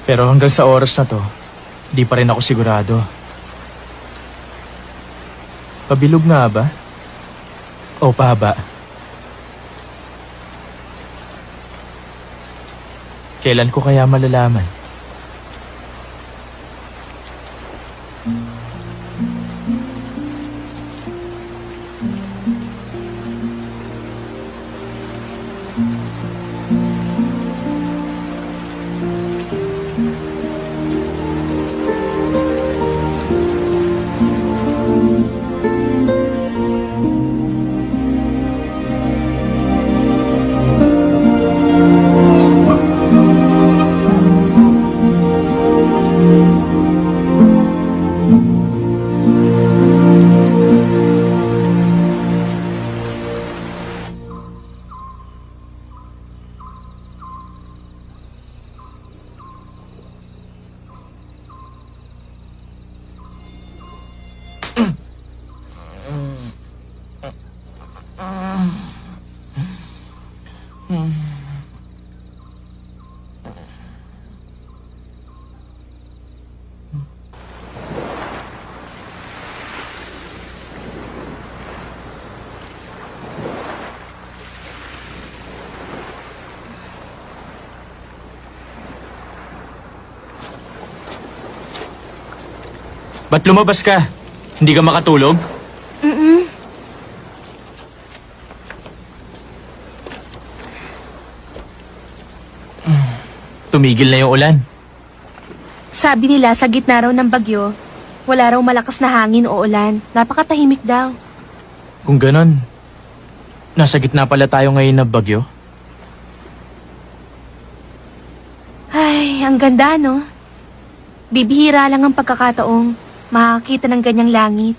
Pero hanggang sa oras na to, di pa rin ako sigurado. Pabilog nga ba? O pahaba? Kailan ko kaya malalaman? Ba't lumabas ka? Hindi ka makatulog? Tumigil na yung ulan. Sabi nila sa gitna raw ng bagyo, wala raw malakas na hangin o ulan. Napakatahimik daw. Kung ganon, nasa gitna pala tayo ngayon na bagyo. Ay, ang ganda, no? Bibihira lang ang pagkakataong makakita ng ganyang langit.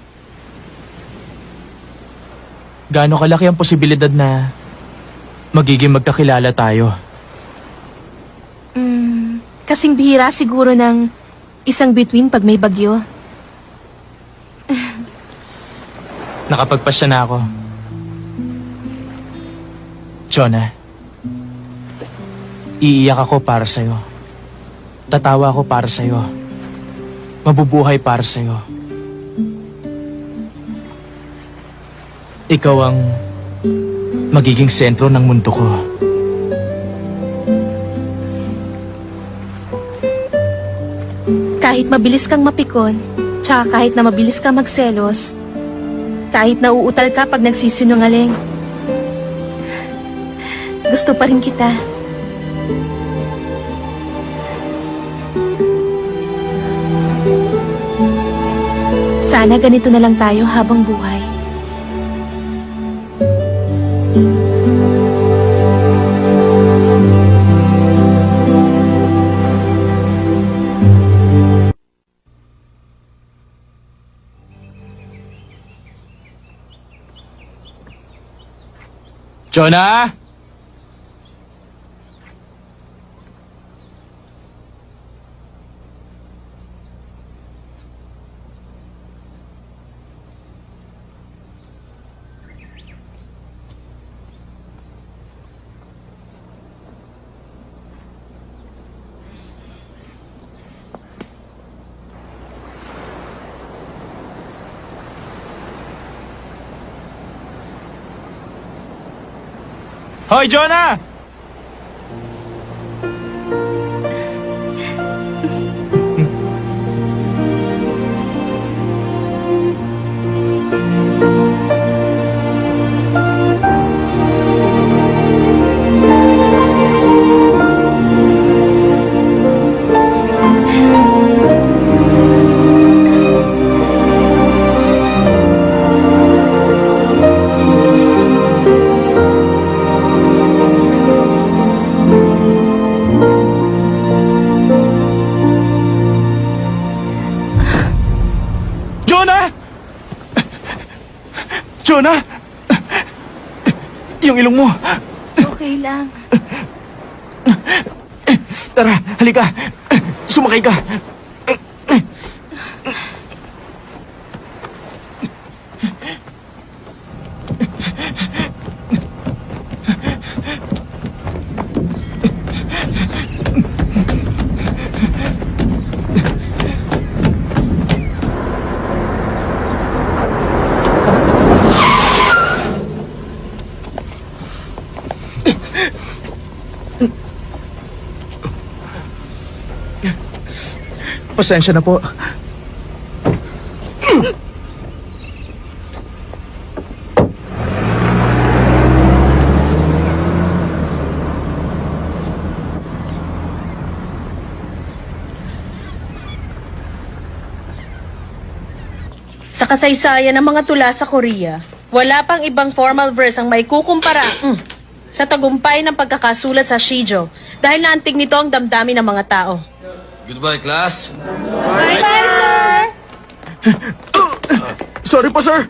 Gaano kalaki ang posibilidad na magiging magkakilala tayo? Kasing bihira siguro ng isang bituin pag may bagyo. Nakapagpasya na ako. Jonah, iiyak ako para sa'yo. Tatawa ako para sa'yo. Mabubuhay para sa'yo. Ikaw ang magiging sentro ng mundo ko. Kahit mabilis kang mapikon, tsaka kahit na mabilis kang magselos, kahit nauutal ka pag nagsisinungaling, gusto pa rin kita. Sana ganito na lang tayo habang buhay. Jonah! Hoy, Jonah! Jonah! Yung ilong mo. Okay lang. Tara, halika. Sumakay ka. Pasensya na po. Sa kasaysayan ng mga tula sa Korea, wala pang ibang formal verse ang may kukumpara sa tagumpay ng pagkakasulat sa Shijo dahil naantig nito ang damdamin ng mga tao. Goodbye, class. Bye, sir! Sorry po, sir.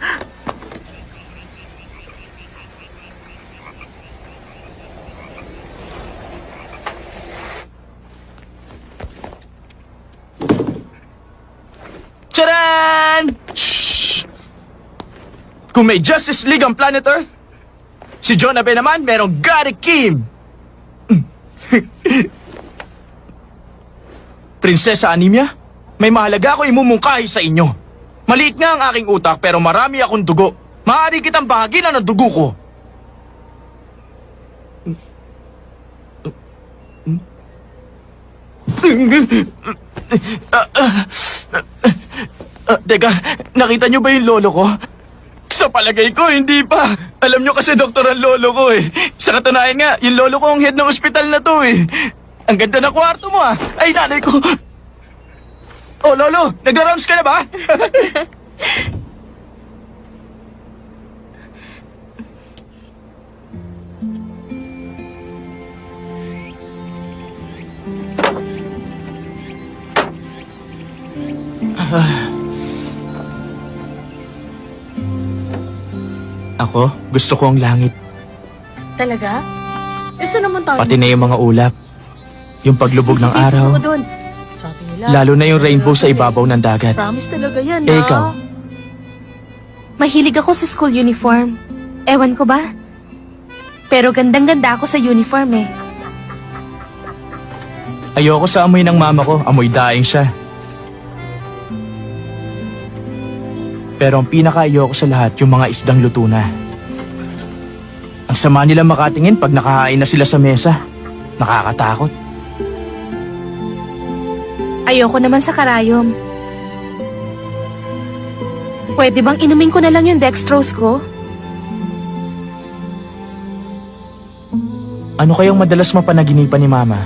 Tcharan! Shhh! Kung may Justice League ang Planet Earth, si Jonah Ben naman merong Gary Kim. Prinsesa Anemia, may mahalaga ako imumungkahi sa inyo. Maliit nga ang aking utak pero marami akong dugo. Maaari kitang bahaginan ng dugo ko. Teka, nakita niyo ba yung lolo ko? Sa palagay ko, hindi pa. Alam niyo kasi doktor ang lolo ko eh. Sa katunayan nga, yung lolo ko ang head ng ospital na to eh. Ang ganda ng kwarto mo ah. Ay, nanay ko. Oh, lolo, nagra-rounds ka na ba? Ako, gusto ko ang langit. Talaga? Isa naman tayo. Pati na yung mga ulap. Yung paglubog ng Sige, araw. gusto ko dun. Sabi nila. Lalo na yung rainbow sa ibabaw ng dagat. Promise talaga yan, Eh, ikaw? Mahilig ako sa school uniform. Ewan ko ba? Pero gandang-ganda ako sa uniform eh. Ayoko sa amoy ng mama ko. Amoy daing siya. Pero ang pinaka-ayoko sa lahat, yung mga isdang luto na. Ang sama nila makatingin pag nakahain na sila sa mesa. Nakakatakot. Ayoko naman sa karayom. Pwede bang inumin ko na lang yung dextrose ko? Ano kayang madalas mapanaginipan ni mama?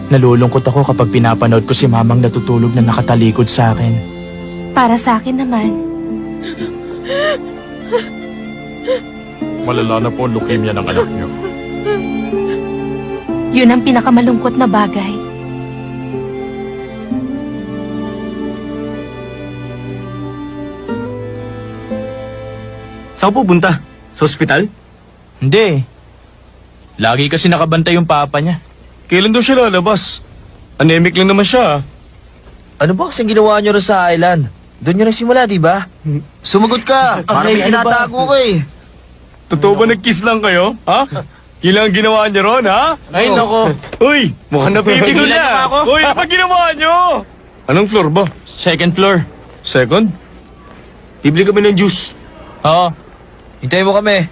Nalulungkot ako kapag pinapanood ko si mamang natutulog na nakatalikod sa akin. Para sa akin naman. Malala na po ang leukemia ng anak niyo. Yun ang pinakamalungkot na bagay. Saan pupunta? Sa ospital? Hindi. Lagi kasi nakabantay yung papa niya. Kailan daw siya lalabas? Anemic lang naman siya. Ano ba kasing ginawa niyo rin sa island? Doon niyo nagsimula, di ba? Sumagot ka! Parang may ano ba? tinatago ko eh. Totoo ba nag-kiss lang kayo? Ha? Yun lang ang ginawa niyo ron, ha? Ay, nako. Uy! Mukhang napipigil Pigilan niyo na! ako. Uy, ano ba ginawa niyo? Anong floor ba? Second floor. Second? Bibili kami ng juice. Oo. Hintayin mo kami.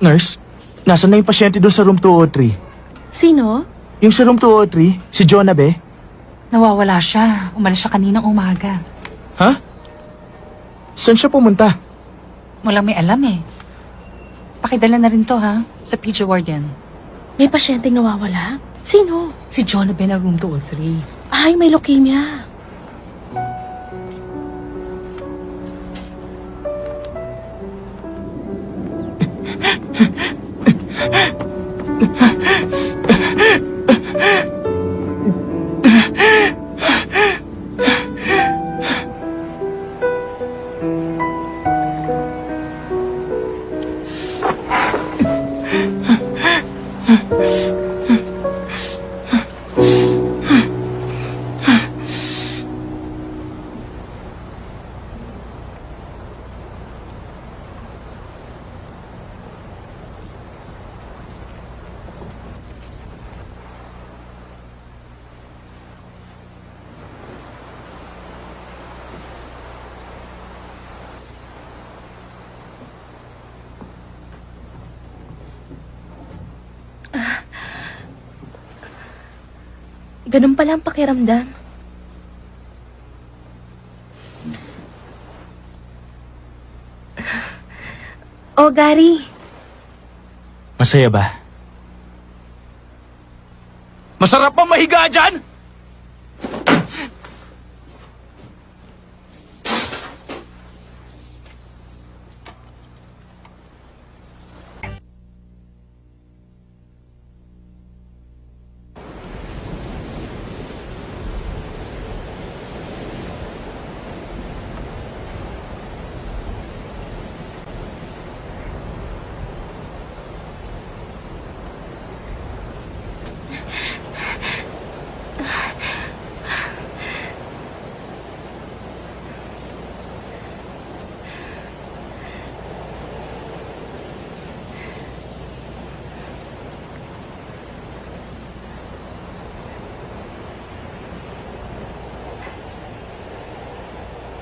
Nurse, nasan na yung pasyente doon sa room 203? Sino? Yung sa room 203, si Jonah be? Nawawala siya. Umalis siya kaninang umaga. Ha? Saan siya pumunta? Walang may alam eh. Pakidala na rin to ha, sa PG Warden. May pasyenteng nawawala? Sino? Si Jonah Ben na room 203. Ay, may leukemia. Ganun pala ang pakiramdam. Oh, Gary. Masaya ba? Masarap pa mahiga dyan?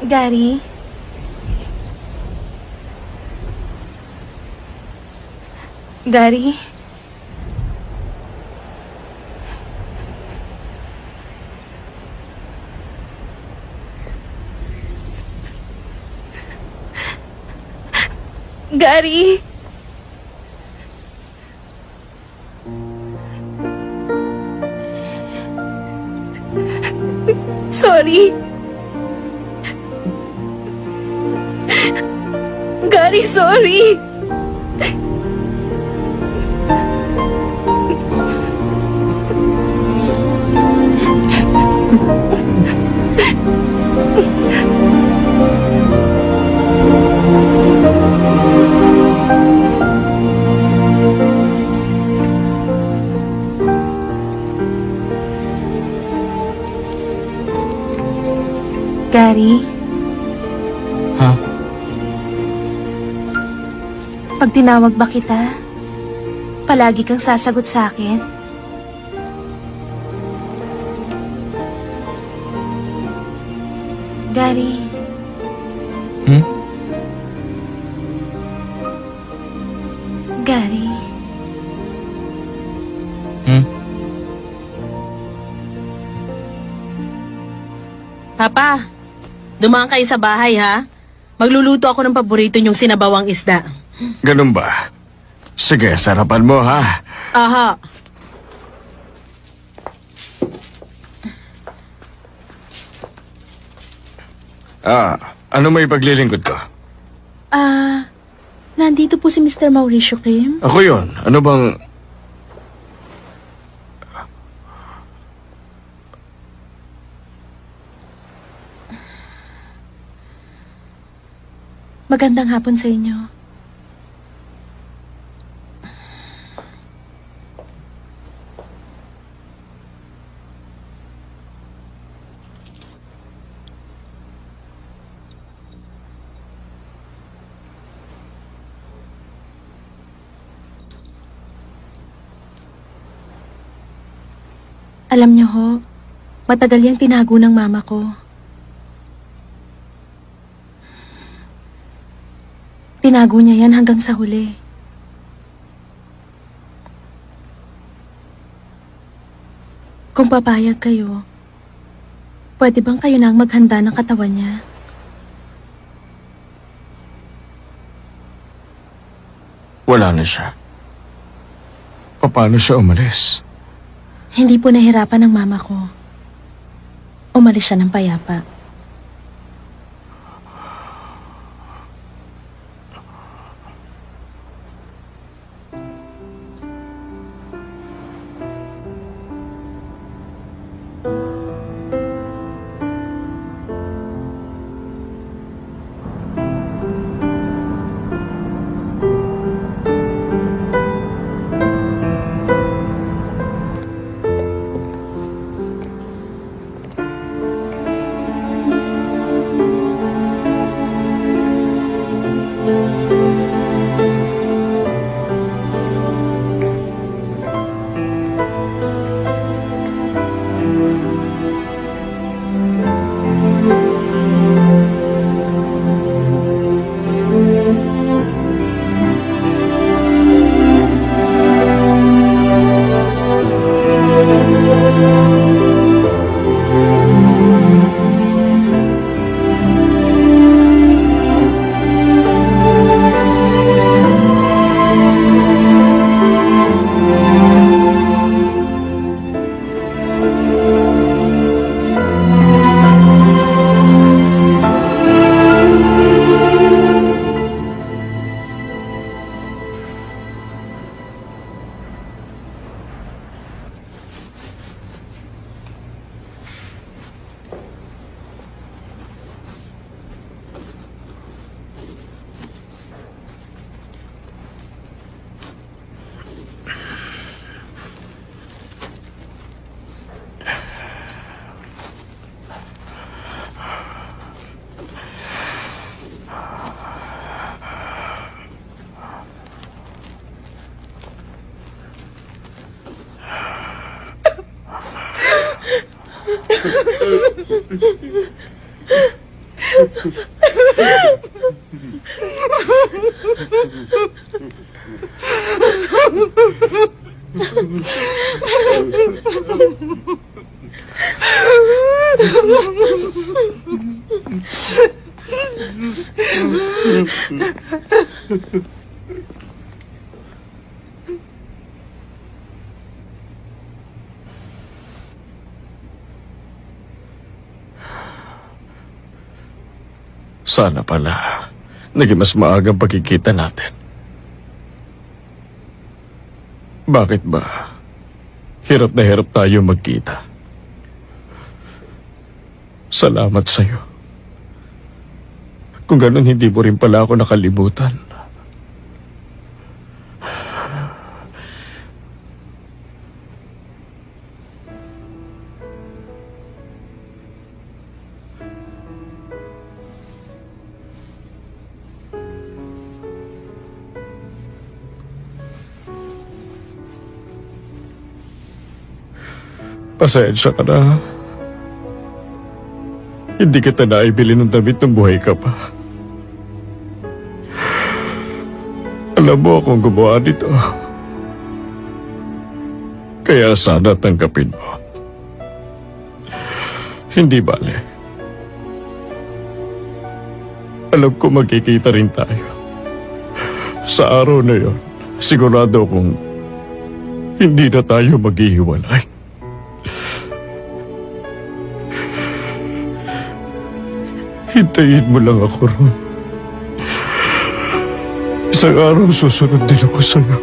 Gary? Gary? Gary? Sorry. Gary, sorry. Gary? Ha? Pag tinawag ba kita, palagi kang sasagot sa akin? Gary? Hmm? Gary? Hmm? Papa, dumaan kayo sa bahay ha? Magluluto ako ng paborito niyong sinabawang isda. Ganun ba? Sige, sarapan mo ha. Aha. Ano may paglilingkod ko? Nandito po si Mr. Mauricio Kim. Ako yun. Ano bang... Magandang hapon sa inyo. Alam niyo ho, matagal yang tinago ng mama ko. Tinago niya yan hanggang sa huli. Kung papayag kayo, pwede bang kayo na ang maghanda ng katawan niya? Wala na siya. Paano siya umalis? Hindi po nahirapan ng mama ko. Umalis siya ng payapa. Sana pala, naging mas maagang pagkikita natin. Bakit ba? Hirap na hirap tayo magkita. Salamat sa'yo. Kung ganun, hindi mo rin pala ako nakalimutan. Pasensya ka na. Hindi kita naibili ng damit nung buhay ka pa. Alam mo akong gumawa nito. Kaya sana tanggapin mo. Hindi bale. Alam ko magkikita rin tayo. Sa araw na yon, sigurado kong hindi na tayo maghihiwalay. Hintayin mo lang ako ron. Isang araw susunod din ako sa'yo.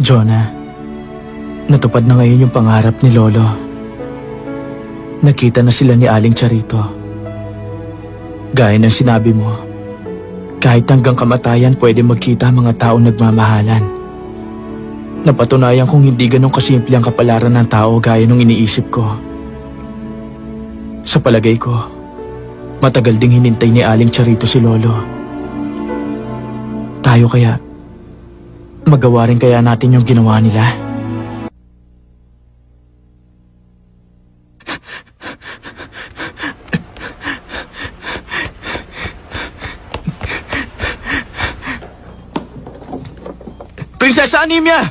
Jonah, natupad na ngayon yung pangarap ni Lolo. Nakita na sila ni Aling Charito. Gaya ng sinabi mo, kahit hanggang kamatayan pwede magkita ang mga taong nagmamahalan. Napatunayan kong hindi ganun kasimple ang kapalaran ng tao gaya nung iniisip ko. Sa palagay ko, matagal ding hinintay ni Aling Charito si Lolo. Tayo kaya, magawa rin kaya natin yung ginawa nila? Prinsesa Anemia!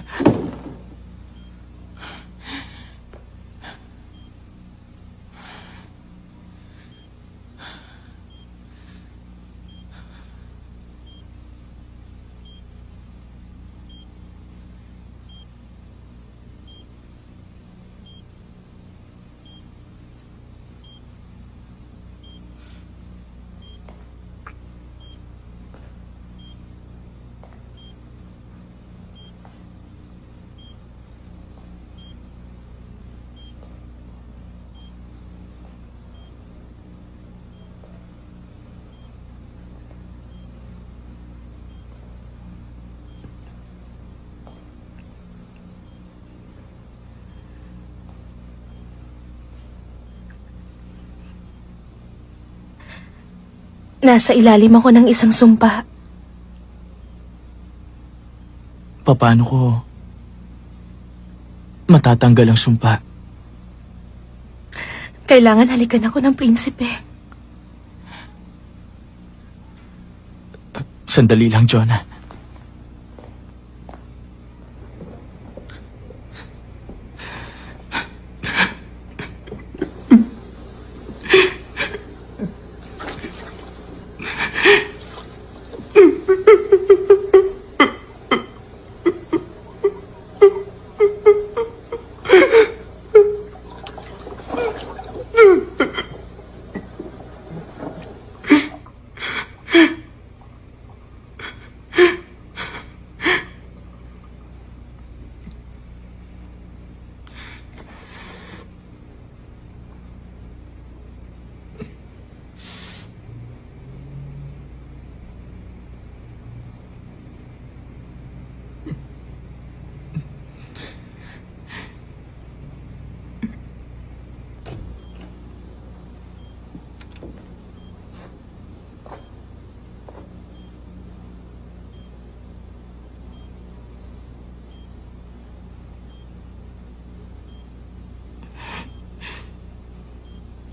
Nasa ilalim ako ng isang sumpa. Paano ko matatanggal ang sumpa? Kailangan halikan ako ng prinsipe. Sandali lang, Jonah.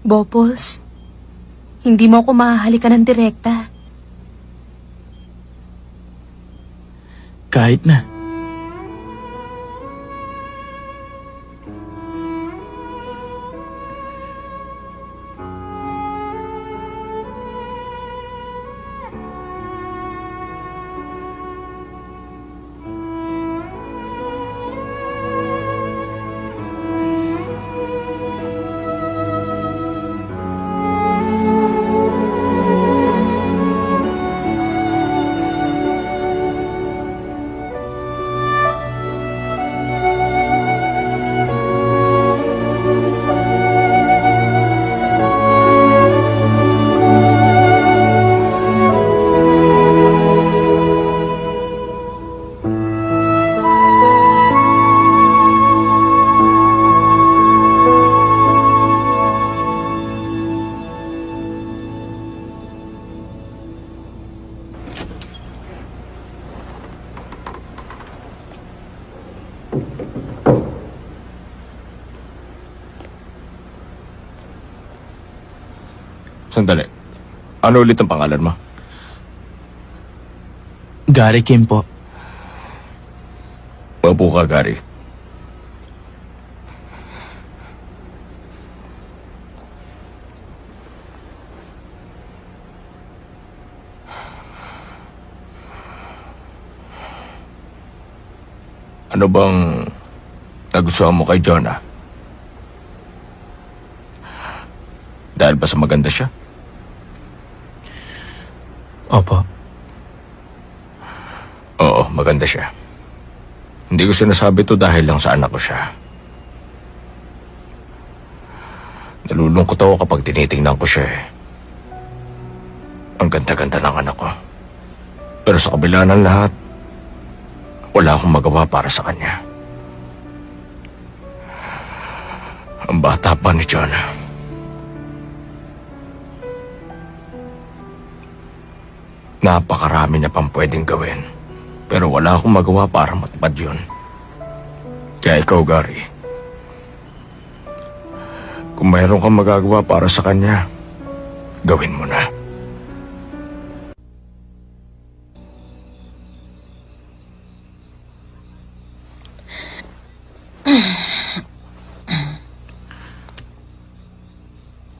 Bopos, hindi mo ako mahahalikan ng direkta. Kahit na. Sandali. Ano ulit ang pangalan mo? Gary Kim po. Mabu ka, Gary. Ano bang nagustuhan mo kay Jonah? Dahil ba sa maganda siya? Opo. Oo, maganda siya. Hindi ko sinasabi to dahil lang sa anak ko siya. Nalulungkot ako kapag tinitingnan ko siya eh. Ang ganda-ganda ng anak ko. Pero sa kabila ng lahat, wala akong magawa para sa kanya. Ang bata pa ni Jonah. Napakarami niya pang pwedeng gawin. Pero wala akong magawa para matupad yun. Kaya ikaw, Gary, kung mayroon kang magagawa para sa kanya, gawin mo na.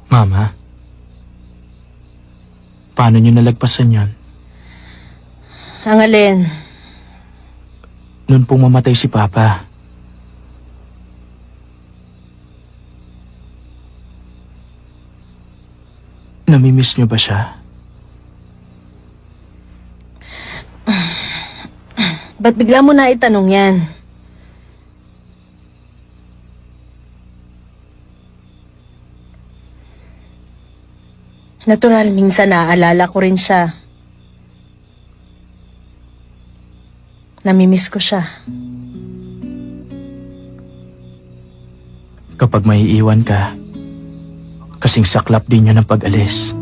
Mama, paano niyo nalagpasan yan? Ang alin? Noon pong mamatay si Papa. Namimiss niyo ba siya? Ba't bigla mo na itanong yan? Natural, minsan naaalala ko rin siya. Namimiss ko siya. Kapag maiiwan ka, kasing saklap din yun ng pag-alis.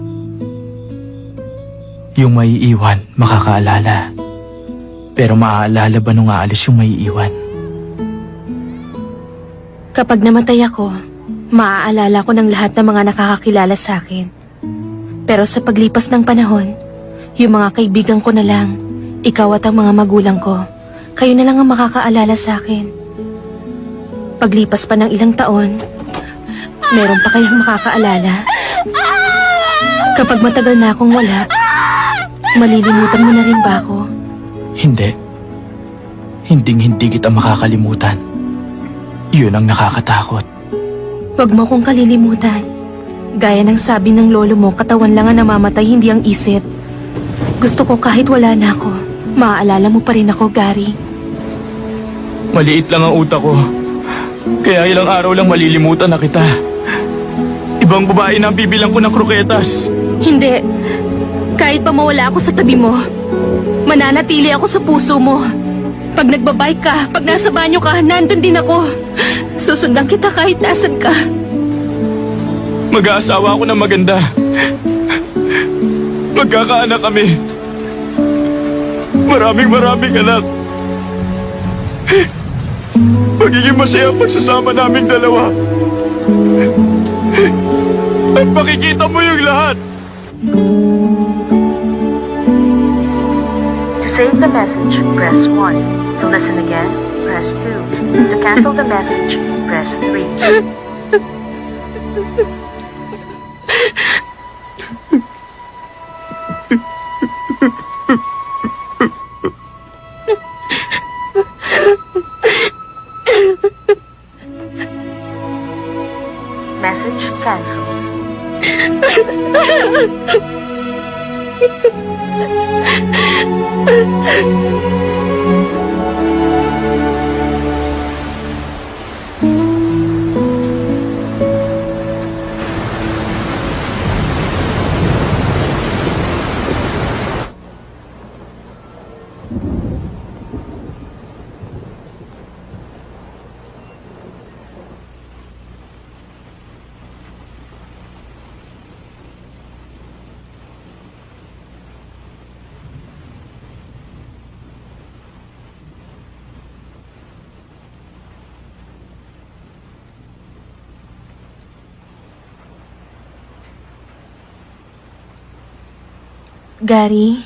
Yung maiiwan, makakaalala. Pero maaalala ba nung aalis yung maiiwan? Kapag namatay ako, maaalala ko ng lahat ng mga nakakakilala sa akin. Pero sa paglipas ng panahon, yung mga kaibigan ko na lang, ikaw at ang mga magulang ko, kayo na lang ang makakaalala sa akin. Paglipas pa ng ilang taon, meron pa kayang makakaalala? Kapag matagal na akong wala, malilimutan mo na rin ba ako? Hindi. Hinding-hindi kita makakalimutan. Yun ang nakakatakot. Huwag mo akong kalilimutan. Gaya ng sabi ng lolo mo, katawan lang ang namamatay, hindi ang isip. Gusto ko kahit wala na ako, maaalala mo pa rin ako, Gary. Maliit lang ang utak ko. Kaya ilang araw lang malilimutan na kita. Ibang babae na ang bibilang ko ng kroketas. Hindi. Kahit pa mawala ako sa tabi mo, mananatili ako sa puso mo. Pag nagbabike ka, pag nasa banyo ka, nandun din ako. Susundan kita kahit nasan ka. Mag-aasawa ako ng maganda. Magkakaanak kami. Maraming anak. Magiging masaya ang pagsasama naming dalawa. At makikita mo yung lahat. To save the message, press 1. To listen again, press 2. To cancel the message, press 3. Message cancelled. Gary?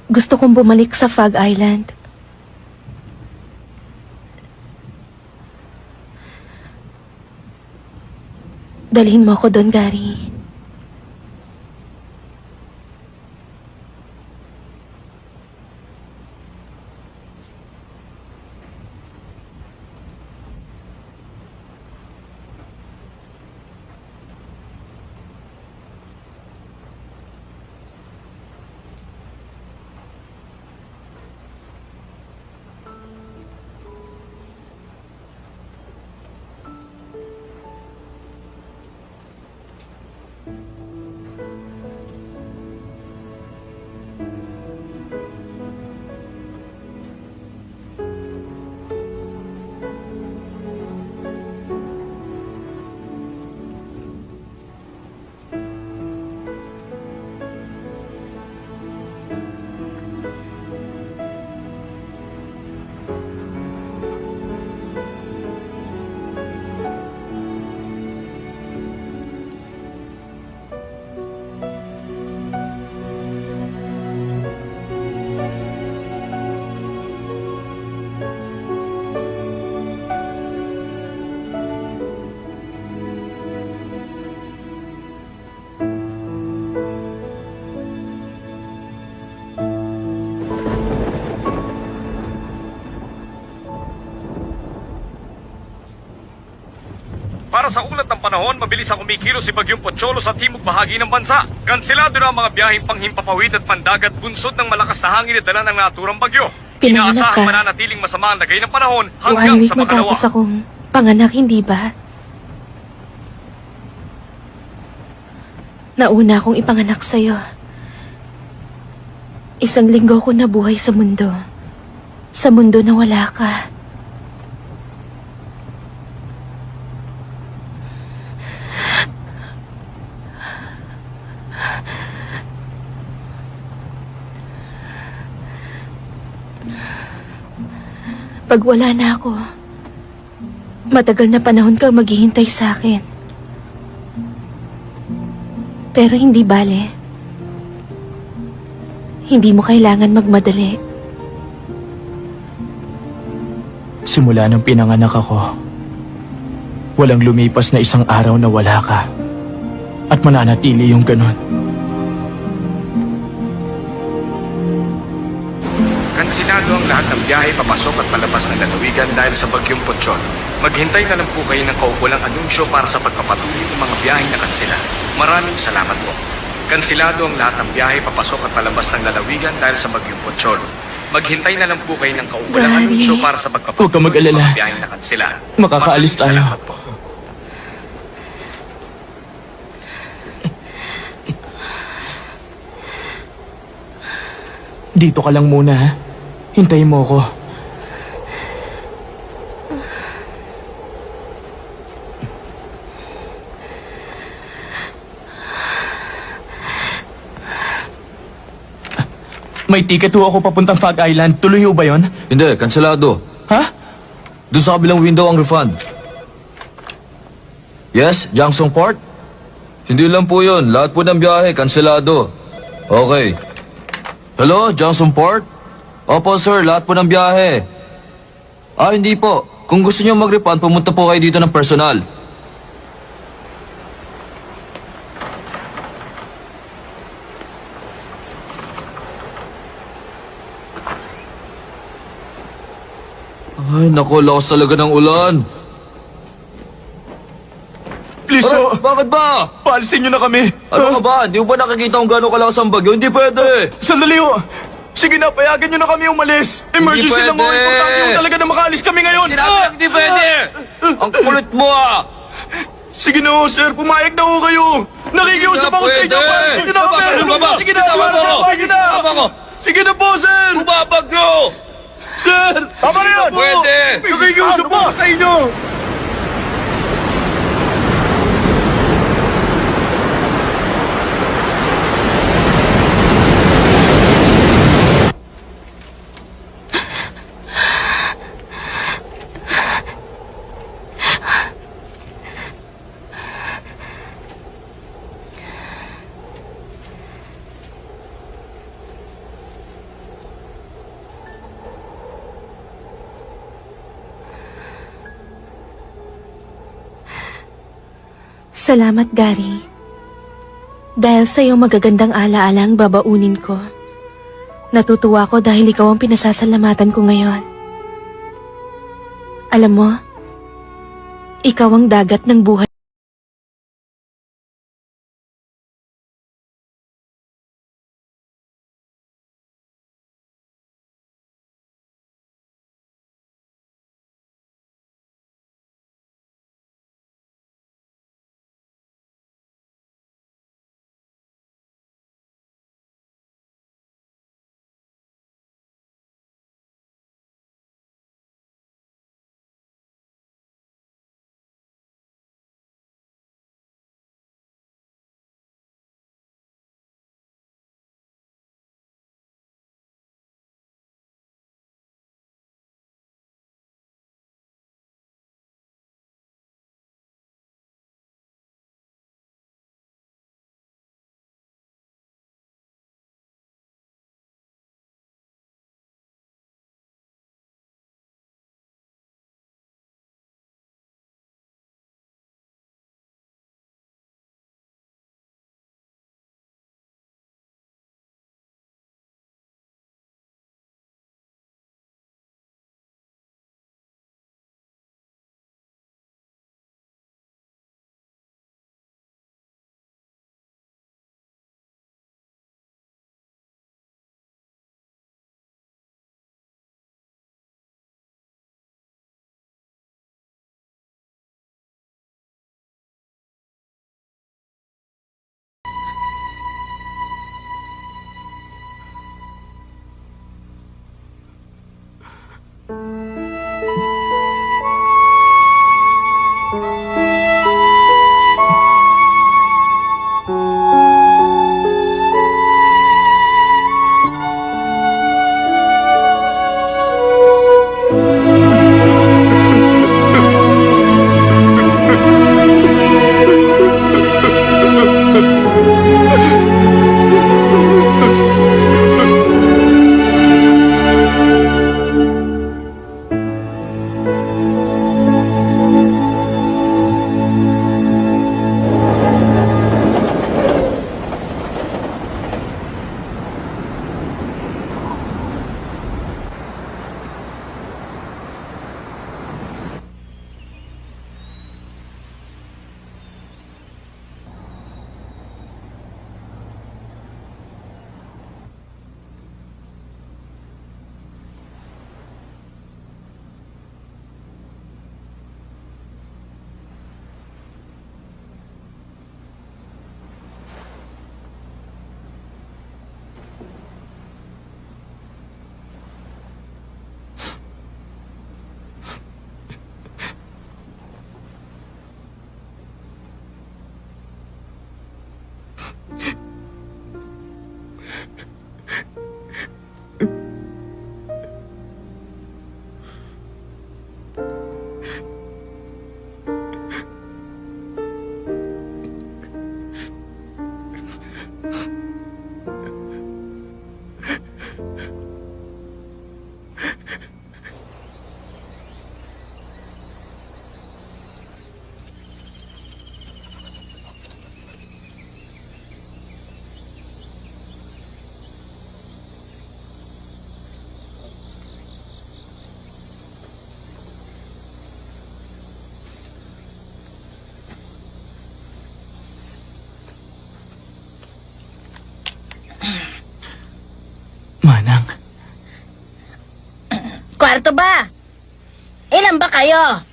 Gusto kong bumalik sa Fog Island. Dalhin mo ako doon, Gary. Para sa ulat ng panahon, mabilis ang kumikilos si Bagyong Pocholo sa timog bahagi ng bansa. Kanselado na ang mga biyaheng panghimpapawid at pandagat bunsod ng malakas na hangin na dala ng naturang bagyo. Pinanganak ka. Inaasahang mananatiling masama ang lagay ng panahon 1 hanggang week sa makalawa. matapos akong panganak, hindi ba? Nauna akong ipanganak sa'yo. 1 linggo ko nabuhay sa mundo. Sa mundo na wala ka. Pag wala na ako, matagal na panahon kang maghihintay sa akin. Pero hindi bale. Hindi mo kailangan magmadali. Simula nang pinanganak ako, walang lumipas na 1 araw na wala ka. At mananatili yung ganon. Kansilado ang lahat ng biyahe papasok at palabas ng lalawigan dahil sa Bagyong Pocholo. Maghintay na lang po kayo ng kaukulang anunsyo para sa pagpapatuloy ng mga biyaheng nakansila. Maraming salamat po. Kansilado ang lahat ng biyahe papasok at palabas ng lalawigan dahil sa Bagyong Pocholo. Maghintay na lang po kayo ng kaukulang Gary. anunsyo para sa Huwag pagpapatuloy ka mag-alala. ng mga biyaheng nakansila. Makakaalis Maraming tayo. salamat po. Dito ka lang muna, ha? Hintayin mo ako. May ticket ho ako papuntang Fog Island. Tuloy ho ba yon? Hindi, kanselado. Ha? Doon sa kabilang window ang refund. Yes, Jangsong Port? Hindi lang po yun. Lahat po ng biyahe, kanselado. Okay. Hello, Jangsong Port? Opo, sir. Lahat po ng biyahe. Hindi po. Kung gusto niyo mag-refund, pumunta po kayo dito ng personal. Ay, naku, lakas talaga ng ulan. Please, Aray, bakit ba? paalisin nyo na kami. Ano ka ba? Di mo ba nakikita kung gano'ng kalakas ang bagyo? Hindi pwede. Sandali ho. Sige na, payagan nyo na kami umalis. Emergency lang ho. pwede. Importante ho talaga na makaalis kami ngayon. Sinabi na hindi pwede. Ang kulit mo Sige na ho, sir. Pumayag na ho kayo. Nakikiusap ako sa inyo. pwede. Paalisin nyo na kami. Ano ka ba? Sige na, Tama mo ako. sige na. Tama ko. Sige na po, sir. Bumabagyo. Sir. Tama na yan. Pwede. Nakikiusap ako sa inyo. Salamat, Gary. Dahil sa iyong magagandang alaala ang babaunin ko. Natutuwa ko dahil ikaw ang pinasasalamatan ko ngayon. Alam mo, ikaw ang dagat ng buhay. kwarto ba? Ilan ba kayo?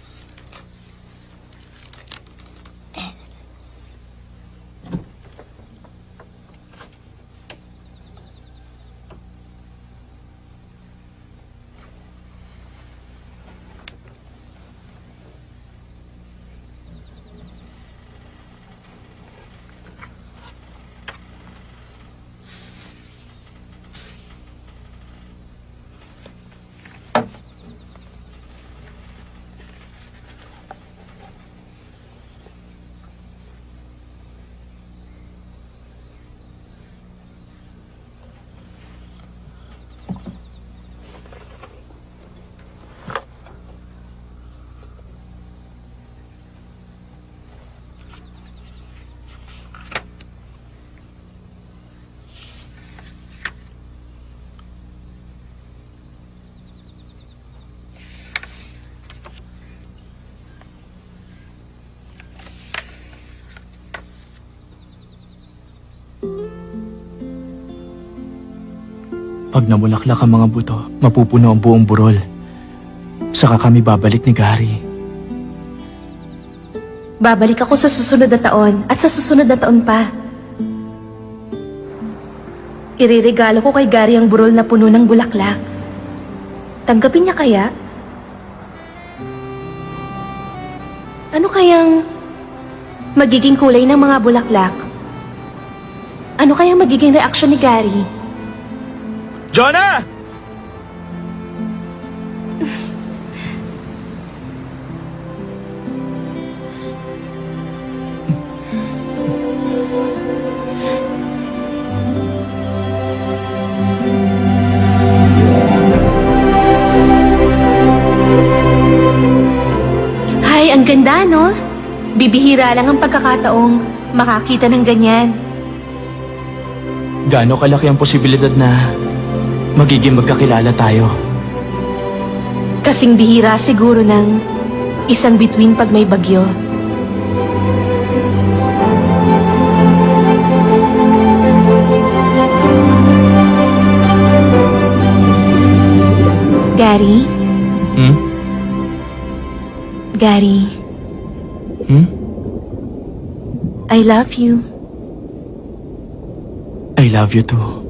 Pag namulaklak ang mga buto, mapupuno ang buong burol. Saka kami babalik ni Gary. Babalik ako sa susunod na taon at sa susunod na taon pa. Ireregalo ko kay Gary ang burol na puno ng bulaklak. Tanggapin niya kaya? Ano kayang magiging kulay ng mga bulaklak? Ano kayang magiging reaksyon ni Gary? Jonah! Hay, ang ganda, no? Bibihira lang ang pagkakataong makakita ng ganyan. Gaano kalaki ang posibilidad na magiging magkakilala tayo? Kasing bihira siguro ng isang bituin pag may bagyo. Gary? Gary? I love you. I love you too.